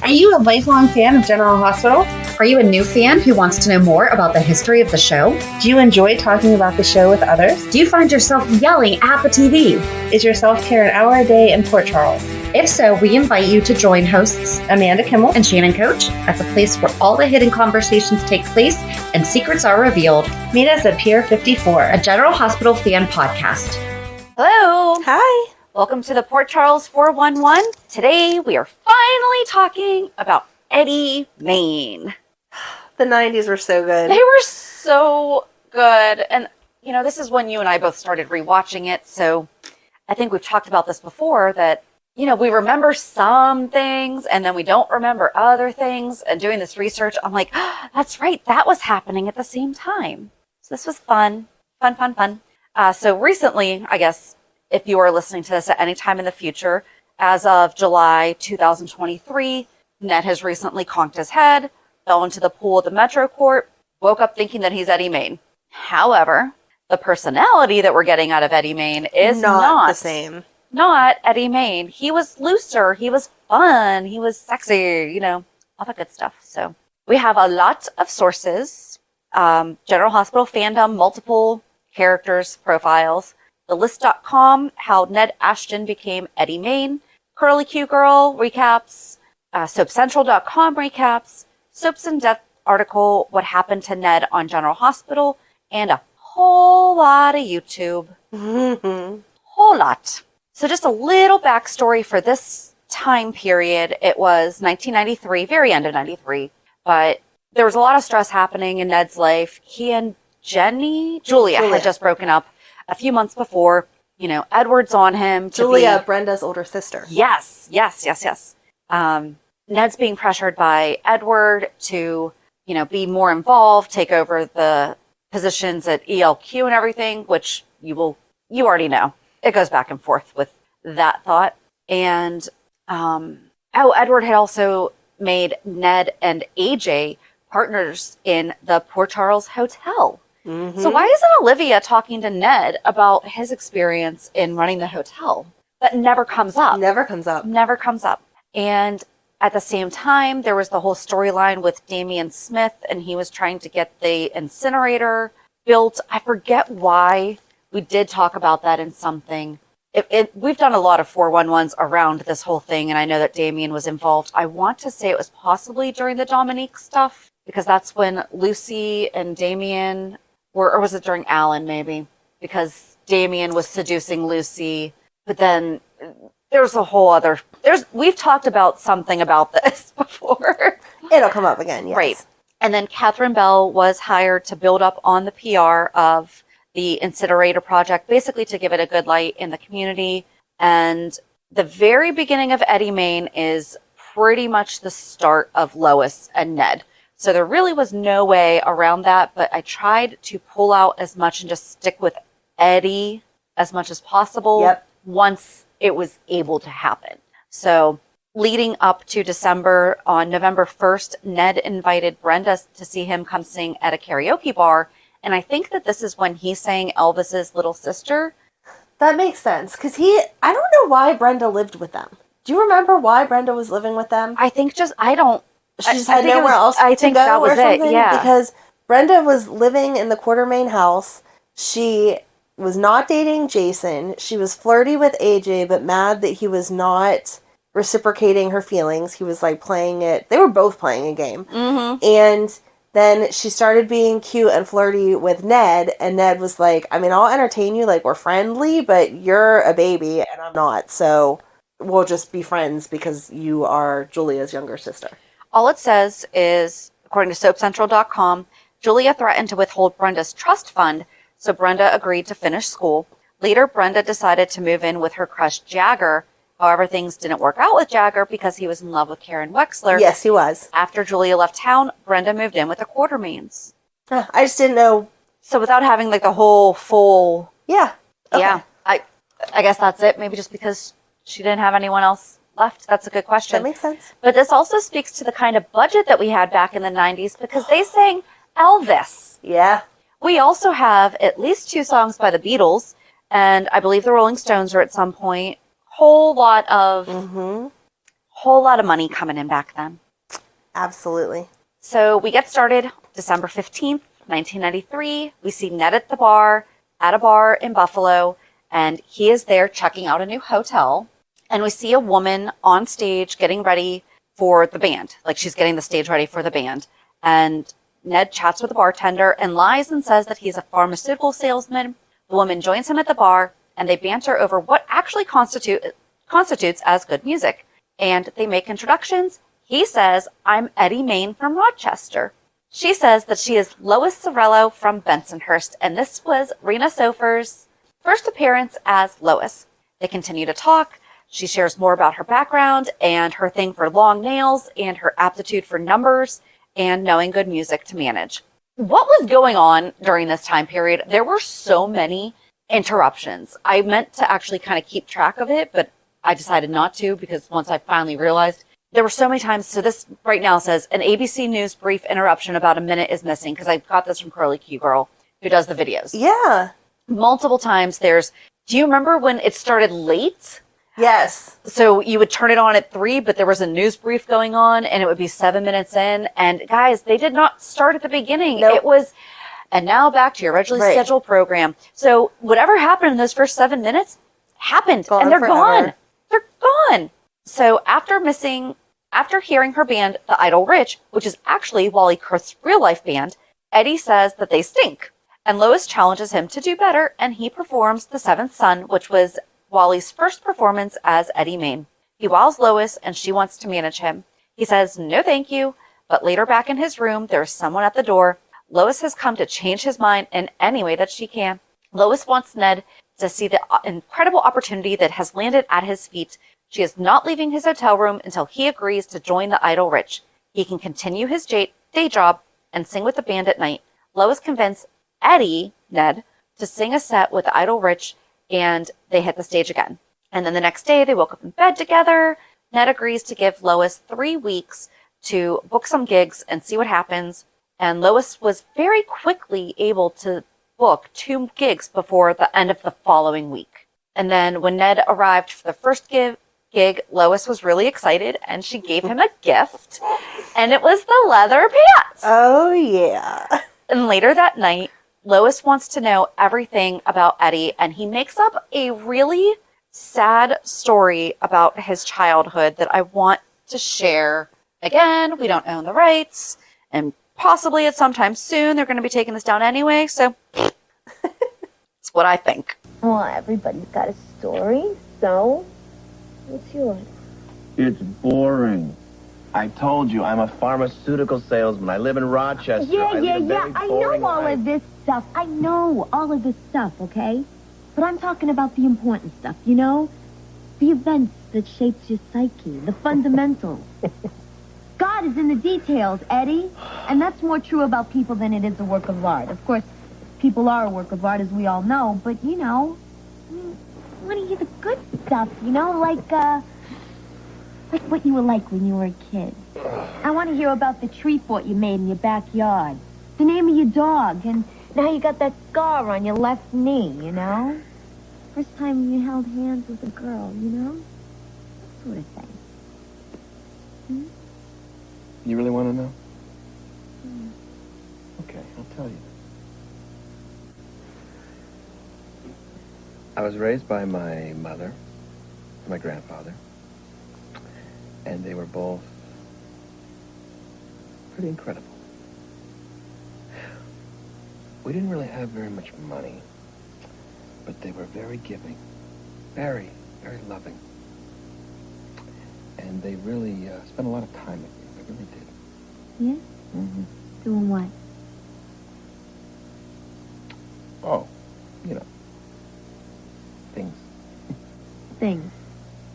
Are you a lifelong fan of General Hospital? Are you a new fan who wants to know more about the history of the show? Do you enjoy talking about the show with others? Do you find yourself yelling at the TV? Is your self-care an hour a day in Port Charles? If so, we invite you to join hosts Amanda Kimmel and Shannon Coach at the place where all the hidden conversations take place and secrets are revealed. Meet us at Pier 54, a General Hospital fan podcast. Hello. Hi. Welcome to the Port Charles 411. Today we are finally talking about Eddie Maine. The 90s were so good. They were so good. And, you know, this is when you and I both started rewatching it. So I think we've talked about this before that, you know, we remember some things and then we don't remember other things. And doing this research, I'm like, oh, that's right. That was happening at the same time. So this was fun. So recently, I guess, if you are listening to this at any time in the future, as of July 2023, Ned has recently conked his head, fell into the pool at the MetroCourt, woke up thinking that he's Eddie Maine. However, the personality that we're getting out of Eddie Maine is not the same. Not Eddie Maine. He was looser. He was fun. He was sexy, you know, all that good stuff. So we have a lot of sources, General Hospital fandom, multiple characters, profiles, thelist.com, how Ned Ashton became Eddie Maine, Curly Q Girl recaps, soapcentral.com recaps, Soaps in Depth article, what happened to Ned on General Hospital, and a whole lot of YouTube. Whole lot. So just a little backstory for this time period. It was 1993, very end of 93, but there was a lot of stress happening in Ned's life. He and Julia had just broken up a few months before. You know, Edward's on him. Julia, Brenda's older sister. Yes. Ned's being pressured by Edward to, you know, be more involved, take over the positions at ELQ and everything, which you already know. It goes back and forth with that thought. And, Edward had also made Ned and AJ partners in the Port Charles Hotel. Mm-hmm. So why isn't Olivia talking to Ned about his experience in running the hotel? That never comes up. Never comes up. And at the same time, there was the whole storyline with Damian Smith, and he was trying to get the incinerator built. I forget why. We did talk about that in something. We've done a lot of 411s around this whole thing, and I know that Damian was involved. I want to say it was possibly during the Dominique stuff, because that's when Lucy and Damian or was it during Alan maybe? Because Damian was seducing Lucy, but then there's a whole other, we've talked about something about this before. It'll come up again, yes. Right. And then Catherine Bell was hired to build up on the PR of the incinerator project, basically to give it a good light in the community. And the very beginning of Eddie Maine is pretty much the start of Lois and Ned. So there really was no way around that, but I tried to pull out as much and just stick with Eddie as much as possible once it was able to happen. So leading up to December, on November 1st, Ned invited Brenda to see him come sing at a karaoke bar. And I think that this is when he sang Elvis's Little Sister. That makes sense, because I don't know why Brenda lived with them. Do you remember why Brenda was living with them? I think she just had nowhere else to go. I think that was it, yeah. Because Brenda was living in the Quartermaine house. She was not dating Jason. She was flirty with AJ, but mad that he was not reciprocating her feelings. He was like playing it. They were both playing a game. Mm-hmm. And then she started being cute and flirty with Ned, and Ned was like, I mean, I'll entertain you, like, we're friendly, but you're a baby, and I'm not, so we'll just be friends because you are Julia's younger sister. All it says is, according to soapcentral.com, Julia threatened to withhold Brenda's trust fund, so Brenda agreed to finish school. Later, Brenda decided to move in with her crush Jagger. However, things didn't work out with Jagger because he was in love with Karen Wexler. Yes, he was. After Julia left town, Brenda moved in with the Quartermaines. I just didn't know. So without having like the whole full... Yeah. Okay. Yeah. I guess that's it. Maybe just because she didn't have anyone else left. That's a good question. That makes sense. But this also speaks to the kind of budget that we had back in the 90s because they sang Elvis. Yeah. We also have at least 2 songs by the Beatles, and I believe the Rolling Stones are at some point. Whole lot of Whole lot of money coming in back then. Absolutely. So we get started December 15th, 1993. We see Ned at a bar in Buffalo, and he is there checking out a new hotel. And we see a woman on stage getting ready for the band. Like she's getting the stage ready for the band. And Ned chats with the bartender and lies and says that he's a pharmaceutical salesman. The woman joins him at the bar, and they banter over what actually constitutes as good music. And they make introductions. He says, "I'm Eddie Maine from Rochester." She says that she is Lois Cerullo from Bensonhurst, and this was Rena Sofer's first appearance as Lois. They continue to talk. She shares more about her background and her thing for long nails and her aptitude for numbers and knowing good music to manage. What was going on during this time period? There were so many interruptions. I meant to actually kind of keep track of it, but I decided not to because once I finally realized there were so many times. So this right now says an ABC News brief interruption about a minute is missing because I got this from Curly Q Girl who does the videos. Yeah. Multiple times do you remember when it started late? Yes. So you would turn it on at 3, but there was a news brief going on and it would be 7 minutes in. And guys, they did not start at the beginning. Nope. It was, and now back to your originally scheduled program. So whatever happened in those first 7 minutes happened and they're gone. They're gone. So after hearing her band, the Idle Rich, which is actually Wally Kurth's real life band, Eddie says that they stink. And Lois challenges him to do better, and he performs The Seventh Son, which was Wally's first performance as Eddie Maine. He wows Lois, and she wants to manage him. He says, "No thank you," but later back in his room, there's someone at the door. Lois has come to change his mind in any way that she can. Lois wants Ned to see the incredible opportunity that has landed at his feet. She is not leaving his hotel room until he agrees to join the Idle Rich. He can continue his day job and sing with the band at night. Lois convinced Ned, to sing a set with the Idle Rich, and they hit the stage again. And then the next day, they woke up in bed together. Ned agrees to give Lois 3 weeks to book some gigs and see what happens. And Lois was very quickly able to book 2 gigs before the end of the following week. And then when Ned arrived for the first gig, Lois was really excited and she gave him a gift, and it was the leather pants. Oh, yeah. And later that night, Lois wants to know everything about Eddie, and he makes up a really sad story about his childhood that I want to share. Again, we don't own the rights, and possibly at some time soon they're going to be taking this down anyway, so it's what I think. Well, everybody's got a story, so what's yours? It's boring. I told you, I'm a pharmaceutical salesman. I live in Rochester. Yeah. I know all of this stuff. I know all of this stuff, okay? But I'm talking about the important stuff, you know? The events that shaped your psyche, the fundamentals. God is in the details, Eddie. And that's more true about people than it is a work of art. Of course, people are a work of art, as we all know, but, you know, I want to hear the good stuff, you know, like what you were like when you were a kid. I want to hear about the tree fort you made in your backyard, the name of your dog, and now you got that scar on your left knee, you know? First time you held hands with a girl, you know? That sort of thing. Hmm? You really want to know? Okay, I'll tell you. I was raised by my mother and my grandfather, and they were both pretty incredible. We didn't really have very much money, but they were very giving, very, very loving. And they really spent a lot of time with me. They really did. Yeah? Mm-hmm. Doing what? Oh, you know, things. Things.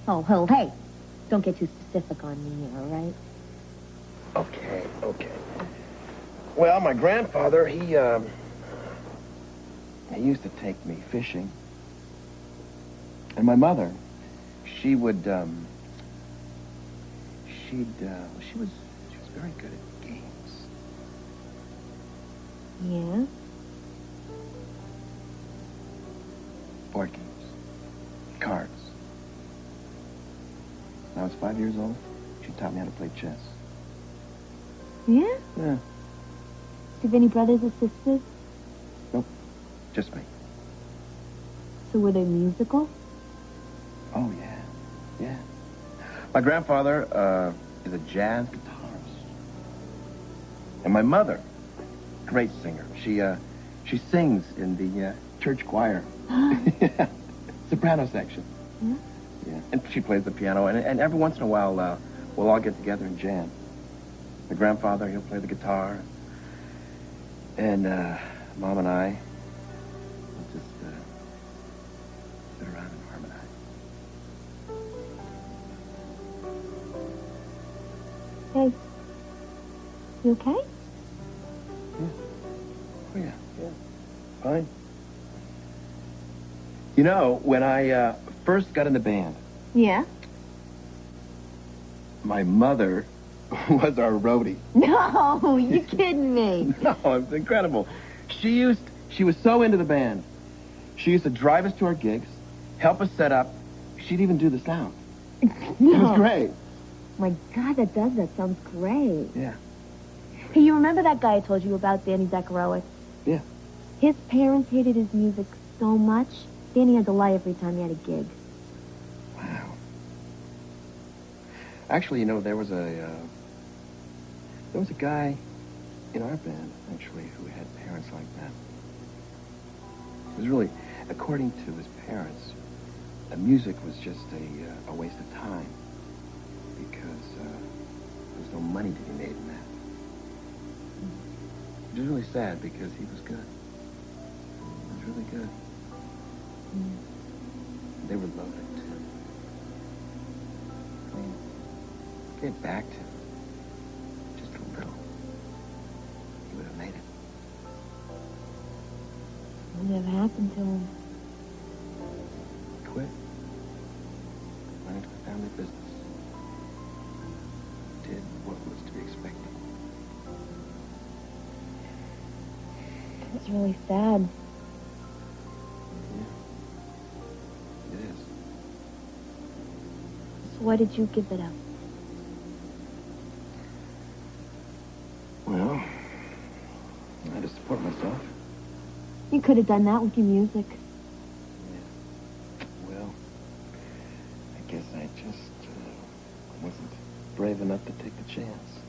Oh, hey. Don't get too specific on me here, all right? Okay. Well, my grandfather, he used to take me fishing. And my mother, she would, she was very good at games. Yeah? Board games. Cards. I was 5 years old. She taught me how to play chess. Yeah? Yeah. Do you have any brothers or sisters? Nope. Just me. So were they musical? Oh, yeah. Yeah. My grandfather is a jazz guitarist. And my mother, great singer. She sings in the church choir. Yeah. Soprano section. Yeah? Yeah. And she plays the piano. And every once in a while, we'll all get together and jam. My grandfather, he'll play the guitar. And Mom and I will just sit around and harmonize. Hey. You okay? Oh, yeah. Yeah. Fine. You know, when I first got in the band, Yeah? my mother was our roadie. No, you kidding me. No, it's incredible. She was so into the band. She used to drive us to our gigs, help us set up. She'd even do the sound. No. It was great. My God, that sounds great. Yeah. Hey, you remember that guy I told you about, Danny Zakarowicz? Yeah. His parents hated his music so much, Danny had to lie every time he had a gig. Wow. Actually, you know, there was a guy in our band, actually, who had parents like that. It was really, according to his parents, the music was just a waste of time because there was no money to be made in that. Which is really sad because he was good. He was really good. They were loaded, too. I mean, get back to him just a little. He would have made it. Whatever happened to him? Quit. Went into the family business. Did what was to be expected. It's really sad. It is. So why did you give it up? Well, I had to support myself. You could have done that with your music. Yeah. Well, I guess I just wasn't brave enough to take the chance.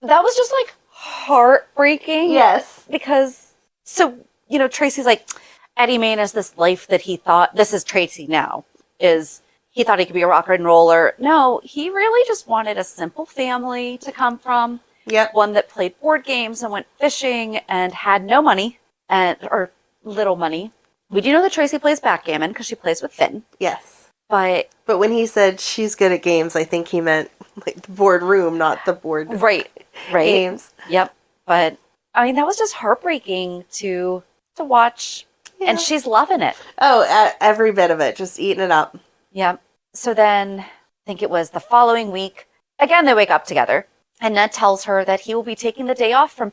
That was just like heartbreaking. Yes. Because, so, you know, Tracy's like, Eddie Maine is this life that he thought, this is Tracy now, is he thought he could be a rock and roller. No, he really just wanted a simple family to come from. Yep. One that played board games and went fishing and had no money or little money. We do know that Tracy plays backgammon because she plays with Finn. Yes. But when he said she's good at games, I think he meant like the board room, not the board right. games. Yep. But I mean, that was just heartbreaking to watch. Yeah. And she's loving it. Oh, every bit of it, just eating it up. Yep. So then I think it was the following week. Again, they wake up together. And Ned tells her that he will be taking the day off from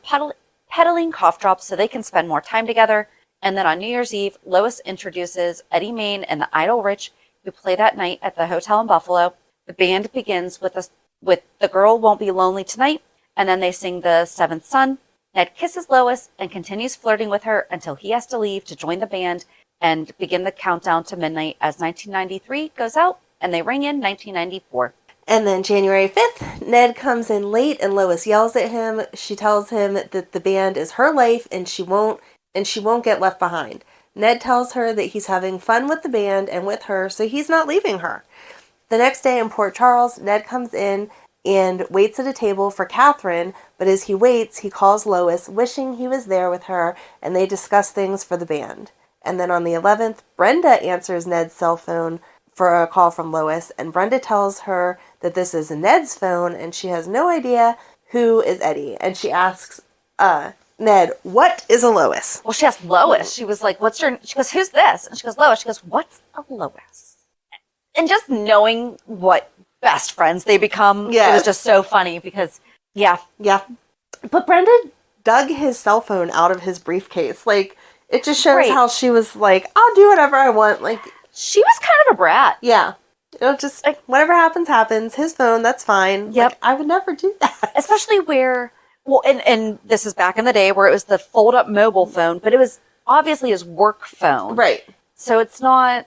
peddling cough drops so they can spend more time together. And then on New Year's Eve, Lois introduces Eddie Maine and the Idle Rich, who play that night at the hotel in Buffalo. The band begins with The Girl Won't Be Lonely Tonight, and then they sing The Seventh Son. Ned kisses Lois and continues flirting with her until he has to leave to join the band and begin the countdown to midnight as 1993 goes out, and they ring in 1994. And then January 5th, Ned comes in late and Lois yells at him. She tells him that the band is her life and she won't get left behind. Ned tells her that he's having fun with the band and with her, so he's not leaving her. The next day in Port Charles, Ned comes in and waits at a table for Catherine, but as he waits, he calls Lois, wishing he was there with her, and they discuss things for the band. And then on the 11th, Brenda answers Ned's cell phone for a call from Lois, and Brenda tells her that this is Ned's phone, and she has no idea who is Eddie. And she asks Ned, what is a Lois? Well, she asked Lois. She was like, she goes, who's this? And she goes, Lois. She goes, what's a Lois? And just knowing what best friends they become, It was just so funny because, yeah. But Brenda dug his cell phone out of his briefcase. Like, it just shows how she was like, I'll do whatever I want. Like, she was kind of a brat. Yeah. It'll just, like, whatever happens, happens. His phone, that's fine. Yep. Like, I would never do that. Especially where, well, and this is back in the day where it was the fold-up mobile phone, but it was obviously his work phone. Right. So it's not,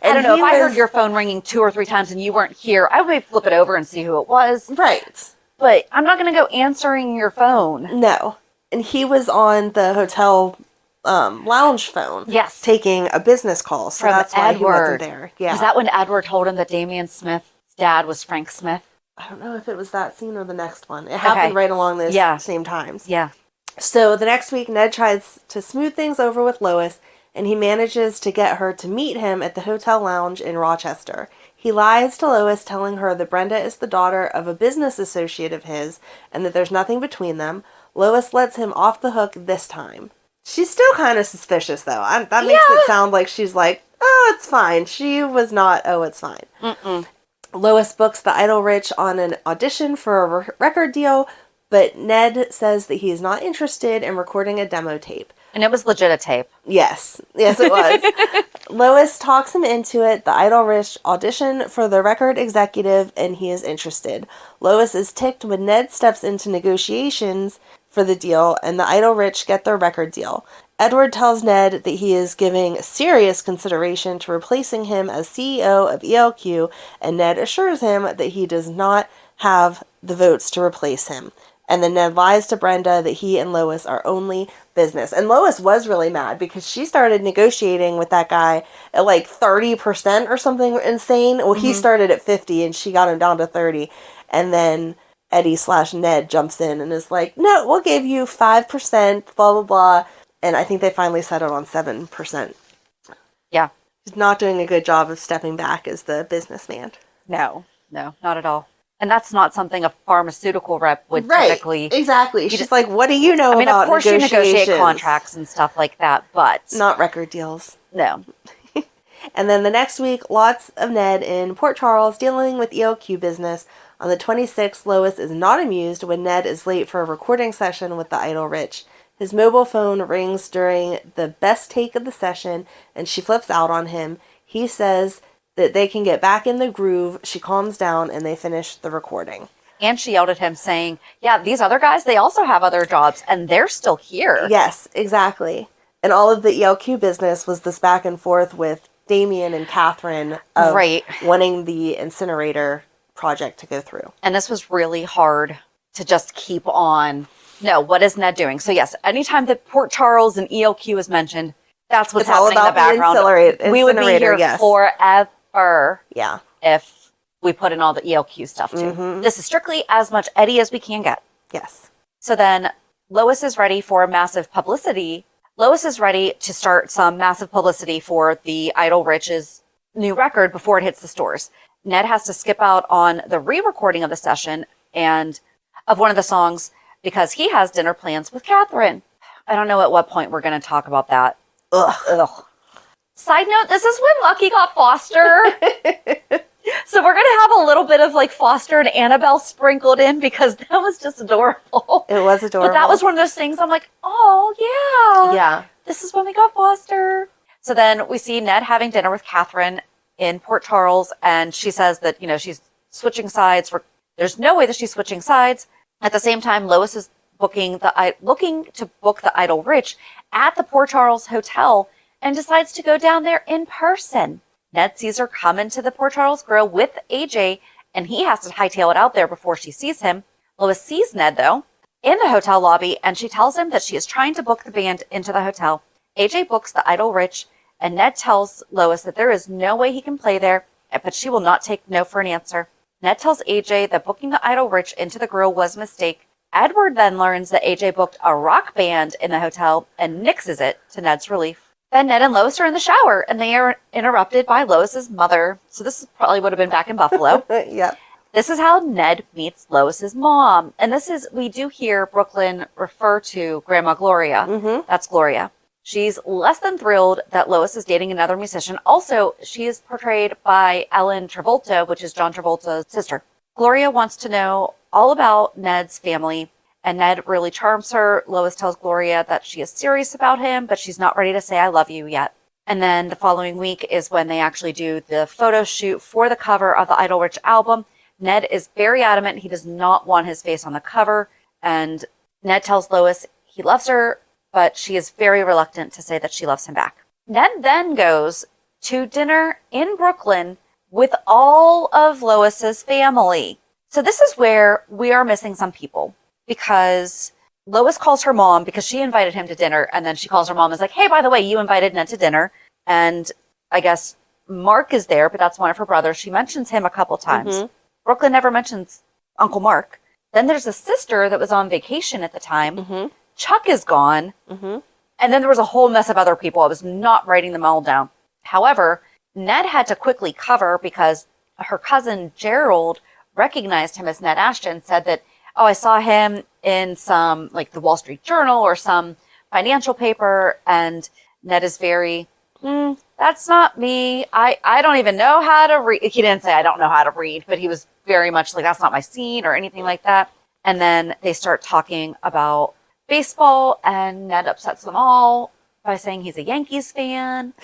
I And don't know, if I heard was- your phone ringing 2 or 3 times and you weren't here, I would maybe flip it over and see who it was. Right. But I'm not going to go answering your phone. No. And he was on the hotel lounge phone. Yes. Taking a business call. So From that's why he wasn't Edward. there. Yeah. Is that when Edward told him that Damian Smith's dad was Frank Smith? I don't know if it was that scene or the next one. It happened right along those same times. Yeah. So the next week, Ned tries to smooth things over with Lois, and he manages to get her to meet him at the hotel lounge in Rochester. He lies to Lois, telling her that Brenda is the daughter of a business associate of his, and that there's nothing between them. Lois lets him off the hook this time. She's still kind of suspicious, though. That makes it sound like she's like, oh, it's fine. She was not, oh, it's fine. Mm-mm. Lois books the Idle Rich on an audition for a record deal, but Ned says that he is not interested in recording a demo tape. And it was legit a tape. Yes. Yes, it was. Lois talks him into it. The Idle Rich audition for the record executive, and he is interested. Lois is ticked when Ned steps into negotiations for the deal, and the Idle Rich get their record deal. Edward tells Ned that he is giving serious consideration to replacing him as CEO of ELQ, and Ned assures him that he does not have the votes to replace him. And then Ned lies to Brenda that he and Lois are only business. And Lois was really mad because she started negotiating with that guy at like 30% or something insane. Well, he started at 50 and she got him down to 30. And then Eddie/Ned jumps in and is like, no, we'll give you 5%, blah, blah, blah. And I think they finally settled on 7%. Yeah. He's not doing a good job of stepping back as the businessman. No, not at all. And that's not something a pharmaceutical rep would typically... Exactly. She's like, what do you know about of course you negotiations? negotiate contracts and stuff like that, but... Not record deals. No. And then the next week, lots of Ned in Port Charles dealing with ELQ business. On the 26th, Lois is not amused when Ned is late for a recording session with the Idle Rich. His mobile phone rings during the best take of the session, and she flips out on him. He says that they can get back in the groove. She calms down, and they finish the recording. And she yelled at him saying, yeah, these other guys, they also have other jobs, and they're still here. Yes, exactly. And all of the ELQ business was this back and forth with Damien and Catherine of wanting the incinerator project to go through. And this was really hard to just keep on. No, what is Ned doing? So yes, anytime that Port Charles and ELQ is mentioned, that's what's happening in the background. We would be here forever if we put in all the ELQ stuff too. This is strictly as much Eddie as we can get. Yes. So then Lois is ready for massive publicity. Lois is ready to start some massive publicity for the Idle Rich's new record before it hits the stores. Ned has to skip out on the re-recording of the session and of one of the songs because he has dinner plans with Catherine. I don't know at what point we're going to talk about that. Ugh. Side note, this is when Lucky got Foster. So we're going to have a little bit of like Foster and Annabelle sprinkled in because that was just adorable. It was adorable. But that was one of those things I'm like, oh, yeah. Yeah. This is when we got Foster. So then we see Ned having dinner with Catherine in Port Charles, and she says that, you know, she's switching sides. There's no way that she's switching sides. At the same time, Lois is looking to book the Idle Rich at the Port Charles Hotel and decides to go down there in person. Ned sees her come into the Port Charles Grill with AJ, and he has to hightail it out there before she sees him. Lois sees Ned, though, in the hotel lobby, and she tells him that she is trying to book the band into the hotel. AJ books the Idle Rich, and Ned tells Lois that there is no way he can play there, but she will not take no for an answer. Ned tells AJ that booking the Idle Rich into the Grill was a mistake. Edward then learns that AJ booked a rock band in the hotel and nixes it to Ned's relief. Then Ned and Lois are in the shower, and they are interrupted by Lois's mother. So this probably would have been back in Buffalo. Yeah. This is how Ned meets Lois's mom. And we do hear Brook Lynn refer to Grandma Gloria. Mm-hmm. That's Gloria. She's less than thrilled that Lois is dating another musician. Also, she is portrayed by Ellen Travolta, which is John Travolta's sister. Gloria wants to know all about Ned's family, and Ned really charms her. Lois tells Gloria that she is serious about him, but she's not ready to say I love you yet. And then the following week is when they actually do the photo shoot for the cover of the Idle Rich album. Ned is very adamant he does not want his face on the cover. And Ned tells Lois he loves her, but she is very reluctant to say that she loves him back. Ned then goes to dinner in Brook Lynn with all of Lois's family. So this is where we are missing some people, because Lois calls her mom because she invited him to dinner, and then she calls her mom and is like, hey, by the way, you invited Ned to dinner. And I guess Mark is there, but that's one of her brothers. She mentions him a couple times. Mm-hmm. Brook Lynn never mentions Uncle Mark. Then there's a sister that was on vacation at the time. Mm-hmm. Chuck is gone. Mm-hmm. And then there was a whole mess of other people. I was not writing them all down. However, Ned had to quickly cover because her cousin Gerald recognized him as Ned Ashton, said that, oh, I saw him in some, like the Wall Street Journal or some financial paper. And Ned is very, that's not me. I don't even know how to read. He didn't say I don't know how to read, but he was very much like, that's not my scene or anything like that. And then they start talking about baseball, and Ned upsets them all by saying he's a Yankees fan.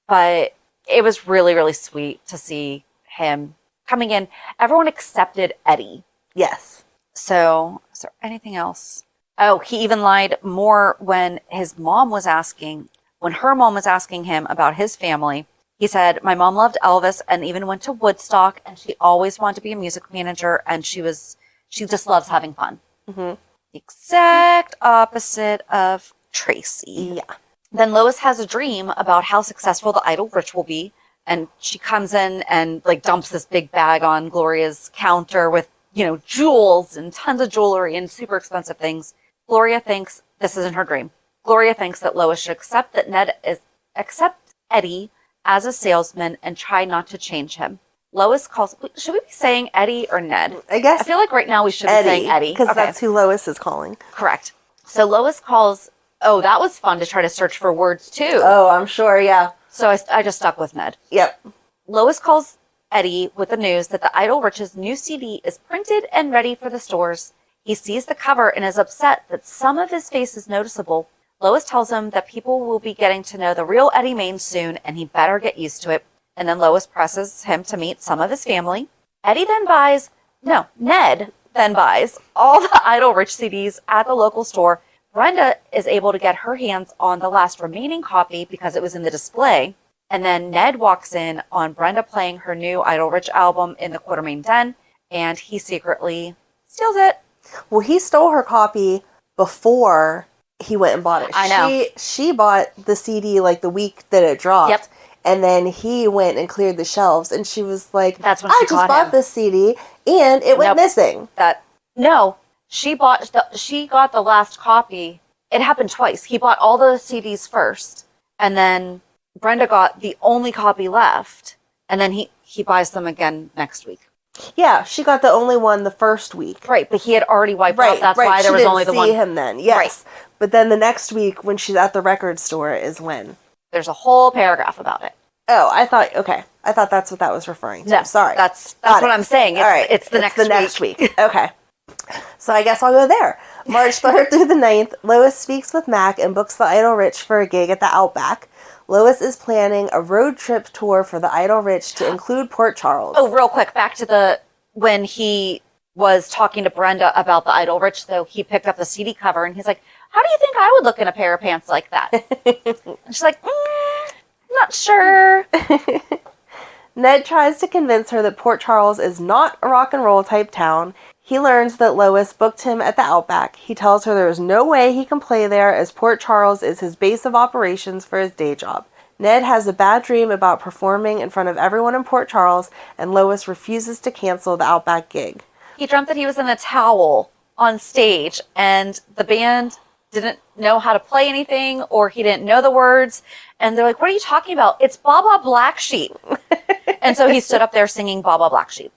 But it was really, really sweet to see him coming in. Everyone accepted Eddie. Yes. So, is there anything else? Oh, he even lied more when her mom was asking him about his family. He said, my mom loved Elvis and even went to Woodstock, and she always wanted to be a music manager, and she just loves having fun. Mm-hmm. The exact opposite of Tracy. Yeah. Then Lois has a dream about how successful the Idle Rich will be, and she comes in and like dumps this big bag on Gloria's counter with, jewels and tons of jewelry and super expensive things. Gloria thinks this isn't her dream. Gloria thinks that Lois should accept Eddie as a salesman and try not to change him. Lois calls, should we be saying Eddie or Ned? I feel like right now we should be saying Eddie. Because that's who Lois is calling. Correct. So Lois calls, that was fun to try to search for words too. Oh, I'm sure, yeah. So I just stuck with Ned. Yep. Lois calls Eddie with the news that the Idle Rich's new CD is printed and ready for the stores. He sees the cover and is upset that some of his face is noticeable. Lois tells him that people will be getting to know the real Eddie Maine soon, and he better get used to it. And then Lois presses him to meet some of his family. Ned then buys all the Idle Rich CDs at the local store. Brenda is able to get her hands on the last remaining copy because it was in the display. And then Ned walks in on Brenda playing her new Idle Rich album in the Quartermaine Den, and he secretly steals it. Well, he stole her copy before he went and bought it. I know. She bought the CD like the week that it dropped. Yep. And then he went and cleared the shelves, and she was like, That's when I she just caught bought him. this CD, and it went missing. She got the last copy. It happened twice. He bought all the CDs first, and then Brenda got the only copy left, and then he buys them again next week. Yeah, she got the only one the first week. Right, but he had already wiped out. That's why there was only the one. She didn't see him then, yes. Right. But then the next week, when she's at the record store, is when. There's a whole paragraph about it. Oh, I thought that's what that was referring to. No, sorry. That's what I'm saying. All right. It's the next week. Okay. So I guess I'll go there. March 3rd through the 9th, Lois speaks with Mac and books the Idle Rich for a gig at the Outback. Lois is planning a road trip tour for the Idle Rich to include Port Charles. Oh, real quick, back to when he was talking to Brenda about the Idle Rich, though, he picked up the CD cover and he's like, how do you think I would look in a pair of pants like that? And she's like, not sure. Ned tries to convince her that Port Charles is not a rock and roll type town. He learns that Lois booked him at the Outback. He tells her there is no way he can play there, as Port Charles is his base of operations for his day job. Ned has a bad dream about performing in front of everyone in Port Charles, and Lois refuses to cancel the Outback gig. He dreamt that he was in a towel on stage, and the band didn't know how to play anything, or he didn't know the words. And they're like, what are you talking about? It's Baba Black Sheep. And so he stood up there singing Baba Black Sheep.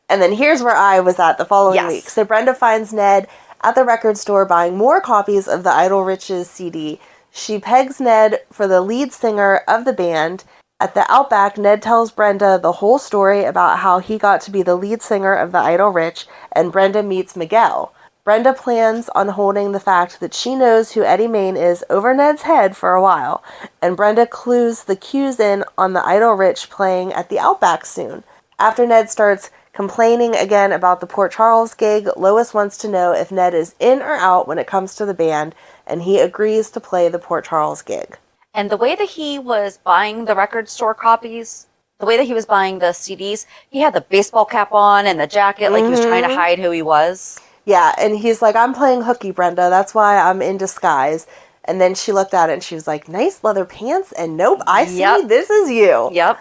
And then here's where I was at the following week. So Brenda finds Ned at the record store buying more copies of the Idle Rich's CD. She pegs Ned for the lead singer of the band. At the Outback, Ned tells Brenda the whole story about how he got to be the lead singer of the Idle Rich, and Brenda meets Miguel. Brenda plans on holding the fact that she knows who Eddie Maine is over Ned's head for a while, and Brenda clues the cues in on the Idle Rich playing at the Outback soon. After Ned starts complaining again about the Port Charles gig, Lois wants to know if Ned is in or out when it comes to the band, and he agrees to play the Port Charles gig. And the way that he was buying the record store copies, the way that he was buying the CDs, he had the baseball cap on and the jacket, like he was trying to hide who he was. Yeah, and he's like, I'm playing hooky, Brenda. That's why I'm in disguise. And then she looked at it and she was like, nice leather pants. And nope, I see, this is you. Yep.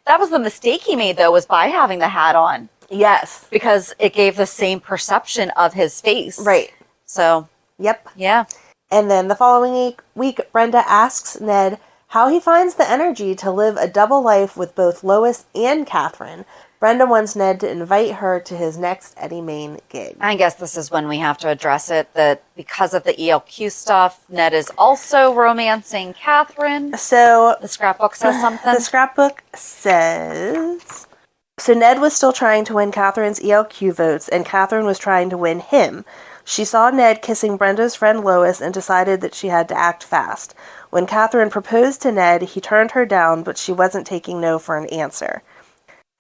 That was the mistake he made, though, was by having the hat on. Yes. Because it gave the same perception of his face. Right. So. Yep. Yeah. And then the following week, Brenda asks Ned how he finds the energy to live a double life with both Lois and Catherine. Brenda wants Ned to invite her to his next Eddie Maine gig. I guess this is when we have to address it, that because of the ELQ stuff, Ned is also romancing Catherine. So the scrapbook says something. The scrapbook says... So Ned was still trying to win Catherine's ELQ votes, and Catherine was trying to win him. She saw Ned kissing Brenda's friend Lois and decided that she had to act fast. When Catherine proposed to Ned, he turned her down, but she wasn't taking no for an answer.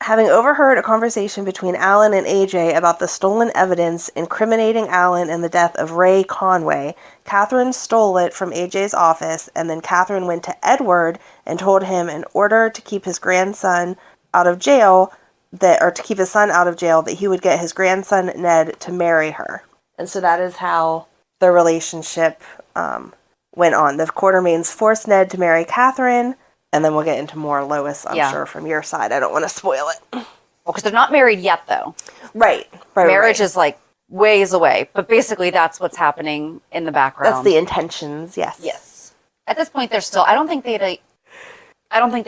Having overheard a conversation between Alan and AJ about the stolen evidence incriminating Alan in the death of Ray Conway, Catherine stole it from AJ's office, and then Catherine went to Edward and told him in order to keep his grandson out of jail, to keep his son out of jail, that he would get his grandson Ned to marry her. And so that is how the relationship went on. The Quartermaines forced Ned to marry Catherine. And then we'll get into more Lois, I'm sure, from your side. I don't want to spoil it. Well, because they're not married yet, though. Right. Marriage is, like, ways away. But basically, that's what's happening in the background. That's the intentions, yes. Yes. At this point, they're still... I don't think they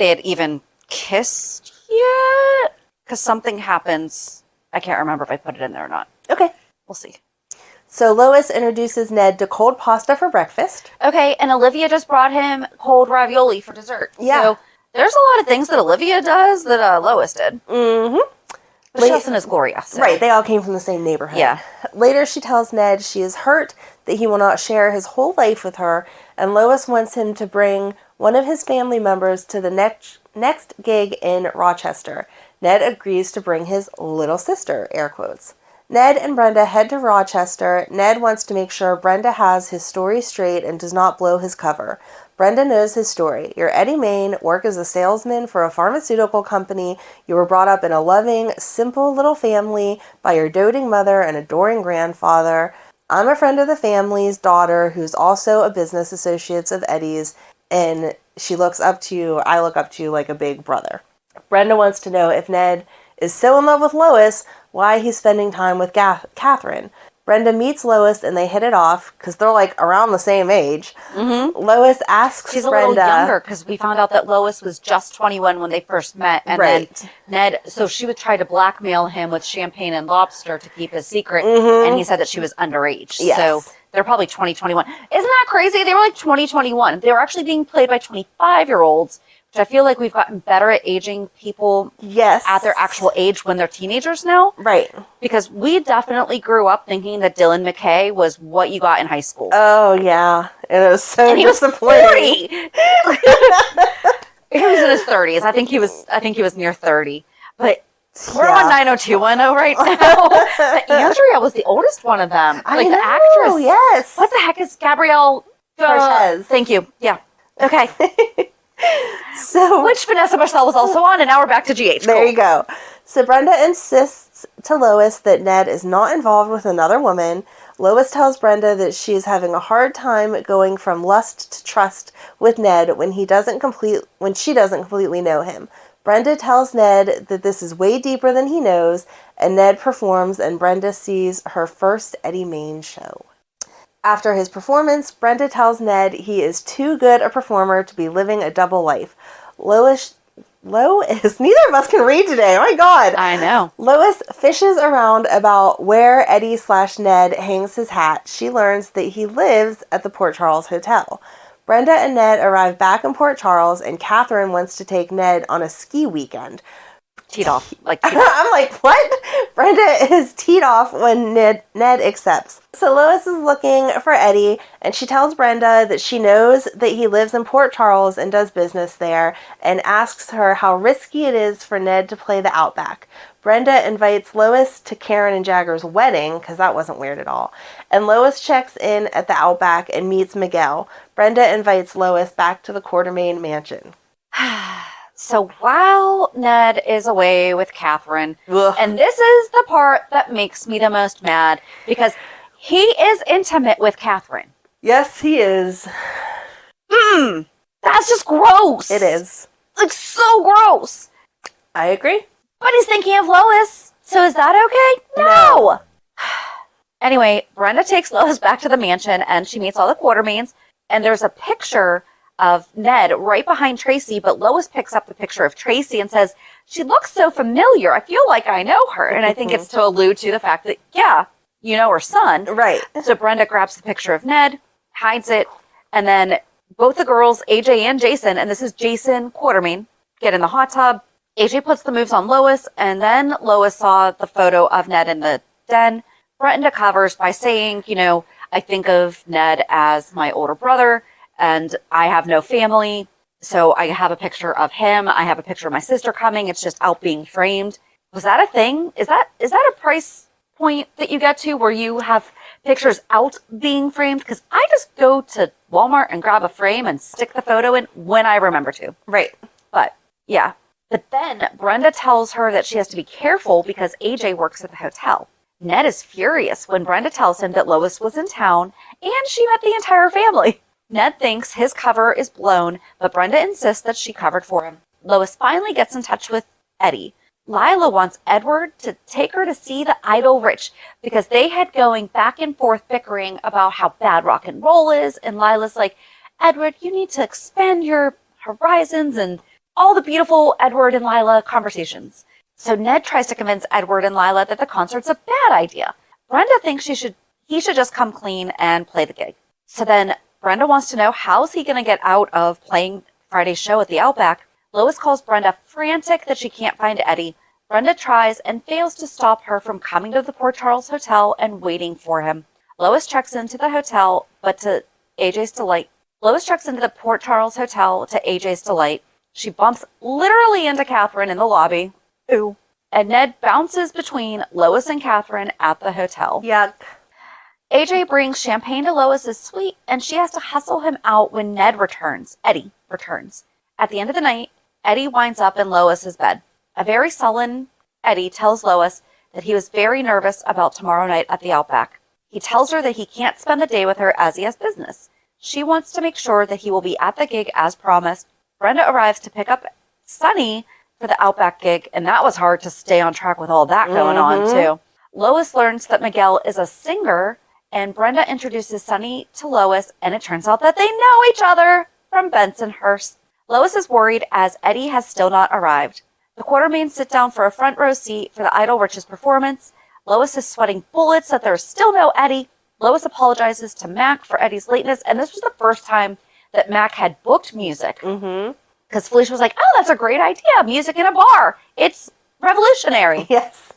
had even kissed yet. Because something happens. I can't remember if I put it in there or not. Okay. We'll see. So Lois introduces Ned to cold pasta for breakfast. Okay, and Olivia just brought him cold ravioli for dessert. Yeah. So there's a lot of things that Olivia does that Lois did. Mm-hmm. But she also knows Gloria. So. Right, they all came from the same neighborhood. Yeah. Later, she tells Ned she is hurt that he will not share his whole life with her, and Lois wants him to bring one of his family members to the next gig in Rochester. Ned agrees to bring his little sister, air quotes. Ned and Brenda head to Rochester. Ned wants to make sure Brenda has his story straight and does not blow his cover. Brenda knows his story. You're Eddie Maine, work as a salesman for a pharmaceutical company. You were brought up in a loving, simple little family by your doting mother and adoring grandfather. I'm a friend of the family's daughter who's also a business associate of Eddie's, and she looks up to you, I look up to you like a big brother. Brenda wants to know if Ned is so in love with Lois, why he's spending time with Catherine. Brenda meets Lois and they hit it off because they're like around the same age. Mm-hmm. Lois asks She's Brenda... a little younger because we found out that Lois was just 21 when they first met. And then Ned, so she would try to blackmail him with champagne and lobster to keep his secret. Mm-hmm. And he said that she was underage. Yes. So they're probably 2021. Isn't that crazy? They were like 2021. They were actually being played by 25-year-olds. I feel like we've gotten better at aging people at their actual age when they're teenagers now. Right. Because we definitely grew up thinking that Dylan McKay was what you got in high school. Oh, yeah. It was so disappointing. He was 40! He was in his 30s. I think he was near 30. But we're on 90210 right now. But Andrea was the oldest one of them. Like the actress. Yes. What the heck is Gabrielle? Cortez. Thank you. Yeah. Okay. So, which Vanessa Marcel was also on, and now we're back to GH. There you go. So Brenda insists to Lois that Ned is not involved with another woman. Lois tells Brenda that she is having a hard time going from lust to trust with Ned when she doesn't completely know him. Brenda tells Ned that this is way deeper than he knows, and Ned performs, and Brenda sees her first Eddie Maine show. After his performance, Brenda tells Ned he is too good a performer to be living a double life. Lois, neither of us can read today. Oh my God. I know. Lois fishes around about where Eddie/Ned hangs his hat. She learns that he lives at the Port Charles Hotel. Brenda and Ned arrive back in Port Charles, and Catherine wants to take Ned on a ski weekend. teed off. I'm like, what? Brenda is teed off when Ned accepts. So Lois is looking for Eddie, and she tells Brenda that she knows that he lives in Port Charles and does business there, and asks her how risky it is for Ned to play the Outback. Brenda invites Lois to Karen and Jagger's wedding, because that wasn't weird at all. And Lois checks in at the Outback and meets Miguel. Brenda invites Lois back to the Quartermaine mansion. So while Ned is away with Catherine, Ugh. and this is the part that makes me the most mad, because he is intimate with Catherine. Yes, he is. That's just gross. It is. Like, so gross. I agree. But he's thinking of Lois, so is that okay? No! Anyway, Brenda takes Lois back to the mansion, and she meets all the Quartermaines, and there's a picture of Ned right behind Tracy, but Lois picks up the picture of Tracy and says, she looks so familiar. I feel like I know her. And I think it's to allude to the fact that, yeah, you know her son. Right. So Brenda grabs the picture of Ned, hides it, and then both the girls, AJ and Jason, and this is Jason Quartermaine, get in the hot tub. AJ puts the moves on Lois, and then Lois saw the photo of Ned in the den. Brenda covers by saying, I think of Ned as my older brother, and I have no family, so I have a picture of him. I have a picture of my sister coming. It's just out being framed. Was that a thing? Is that a price point that you get to where you have pictures out being framed? Because I just go to Walmart and grab a frame and stick the photo in when I remember to. Right. But, yeah. But then Brenda tells her that she has to be careful because AJ works at the hotel. Ned is furious when Brenda tells him that Lois was in town and she met the entire family. Ned thinks his cover is blown, but Brenda insists that she covered for him. Lois finally gets in touch with Eddie. Lila wants Edward to take her to see the Idle Rich because they had going back and forth bickering about how bad rock and roll is, and Lila's like, Edward, you need to expand your horizons, and all the beautiful Edward and Lila conversations. So Ned tries to convince Edward and Lila that the concert's a bad idea. Brenda thinks he should just come clean and play the gig. So then Brenda wants to know how's he going to get out of playing Friday's show at the Outback. Lois calls Brenda frantic that she can't find Eddie. Brenda tries and fails to stop her from coming to the Port Charles Hotel and waiting for him. Lois checks into the hotel, but to AJ's delight. Lois checks into the Port Charles Hotel to AJ's delight. She bumps literally into Catherine in the lobby. Ooh. And Ned bounces between Lois and Catherine at the hotel. Yuck. AJ brings champagne to Lois's suite, and she has to hustle him out when Eddie returns. At the end of the night, Eddie winds up in Lois's bed. A very sullen Eddie tells Lois that he was very nervous about tomorrow night at the Outback. He tells her that he can't spend the day with her as he has business. She wants to make sure that he will be at the gig as promised. Brenda arrives to pick up Sunny for the Outback gig, and that was hard to stay on track with all that going on, too. Lois learns that Miguel is a singer, and Brenda introduces Sunny to Lois, and it turns out that they know each other from Bensonhurst. Lois is worried as Eddie has still not arrived. The Quartermaines sit down for a front row seat for the Idle Rich's performance. Lois is sweating bullets that there's still no Eddie. Lois apologizes to Mac for Eddie's lateness, and this was the first time that Mac had booked music. Because Felicia was like, oh, that's a great idea, music in a bar. It's revolutionary. Yes.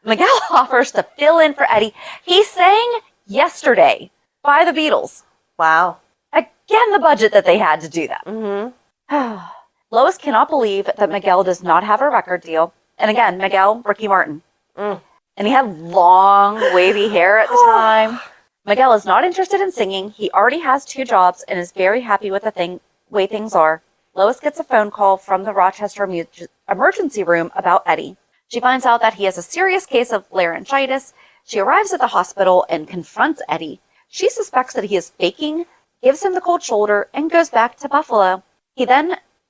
Miguel offers to fill in for Eddie. He sang Yesterday by the Beatles. Wow. Again, the budget that they had to do that. Lois cannot believe that Miguel does not have a record deal. And again, Miguel, Ricky Martin. And he had long, wavy hair at the time. Miguel is not interested in singing. He already has 2 jobs and is very happy with the way things are. Lois gets a phone call from the Rochester emergency room about Eddie. She finds out that he has a serious case of laryngitis. She arrives at the hospital and confronts Eddie. She suspects that he is faking, gives him the cold shoulder, and goes back to Buffalo.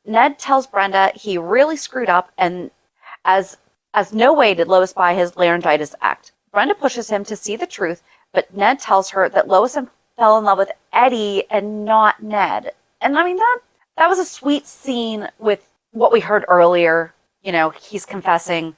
Ned tells Brenda he really screwed up, and as no way did Lois buy his laryngitis act. Brenda pushes him to see the truth, but Ned tells her that Lois fell in love with Eddie and not Ned. And I mean, that was a sweet scene with what we heard earlier. He's confessing.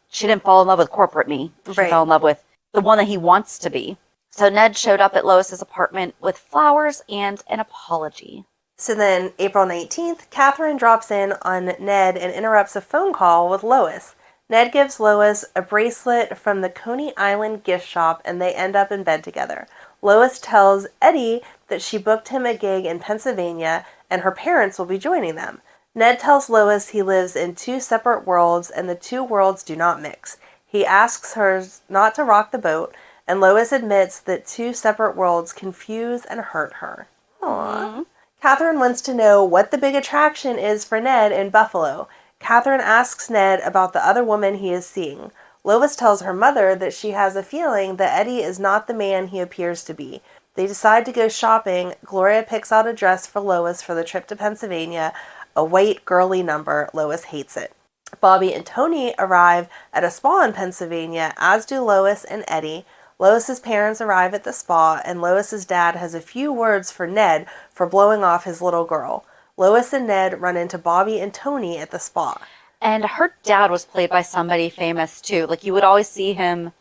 She didn't fall in love with corporate me. She fell in love with the one that he wants to be. So Ned showed up at Lois's apartment with flowers and an apology. So then, April 19th, Catherine drops in on Ned and interrupts a phone call with Lois. Ned gives Lois a bracelet from the Coney Island gift shop, and they end up in bed together. Lois tells Eddie that she booked him a gig in Pennsylvania, and her parents will be joining them. Ned tells Lois he lives in 2 separate worlds, and the 2 worlds do not mix. He asks her not to rock the boat, and Lois admits that 2 separate worlds confuse and hurt her. Aww. Catherine wants to know what the big attraction is for Ned in Buffalo. Catherine asks Ned about the other woman he is seeing. Lois tells her mother that she has a feeling that Eddie is not the man he appears to be. They decide to go shopping. Gloria picks out a dress for Lois for the trip to Pennsylvania, a white girly number. Lois hates it. Bobby and Tony arrive at a spa in Pennsylvania, as do Lois and Eddie. Lois's parents arrive at the spa, and Lois's dad has a few words for Ned for blowing off his little girl. Lois and Ned run into Bobby and Tony at the spa. And her dad was played by somebody famous, too. Like, you would always see him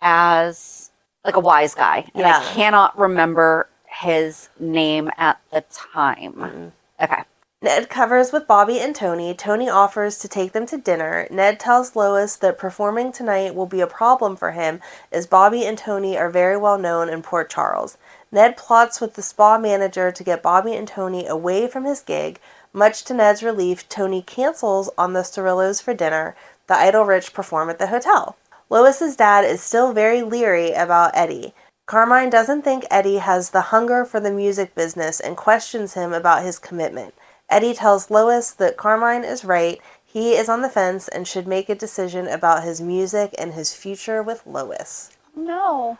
as, like, a wise guy. And I cannot remember his name at the time. Mm-mm. Okay. Ned covers with Bobby and Tony. Tony offers to take them to dinner. Ned tells Lois that performing tonight will be a problem for him, as Bobby and Tony are very well known in Port Charles. Ned plots with the spa manager to get Bobby and Tony away from his gig. Much to Ned's relief, Tony cancels on the Cerullos for dinner. The Idle Rich perform at the hotel. Lois's dad is still very leery about Eddie. Carmine doesn't think Eddie has the hunger for the music business and questions him about his commitment. Eddie tells Lois that Carmine is right. He is on the fence and should make a decision about his music and his future with Lois. No.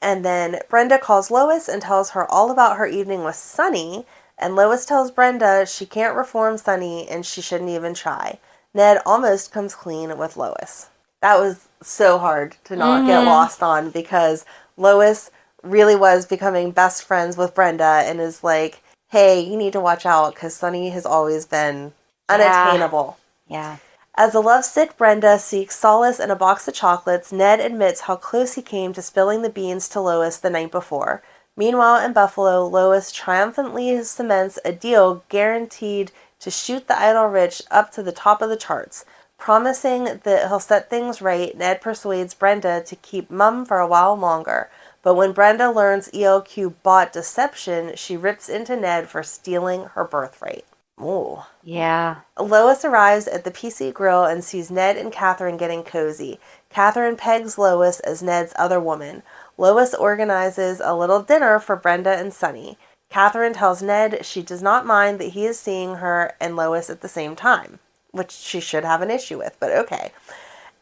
And then Brenda calls Lois and tells her all about her evening with Sonny. And Lois tells Brenda she can't reform Sonny and she shouldn't even try. Ned almost comes clean with Lois. That was so hard to not get lost on, because Lois really was becoming best friends with Brenda and is like, hey, you need to watch out because Sonny has always been unattainable. Yeah. As a lovesick Brenda seeks solace in a box of chocolates, Ned admits how close he came to spilling the beans to Lois the night before. Meanwhile, in Buffalo, Lois triumphantly cements a deal guaranteed to shoot the Idle Rich up to the top of the charts. Promising that he'll set things right, Ned persuades Brenda to keep mum for a while longer. But when Brenda learns ELQ bought deception, she rips into Ned for stealing her birthright. Ooh. Yeah. Lois arrives at the PC Grill and sees Ned and Catherine getting cozy. Catherine pegs Lois as Ned's other woman. Lois organizes a little dinner for Brenda and Sonny. Catherine tells Ned she does not mind that he is seeing her and Lois at the same time, which she should have an issue with, but okay.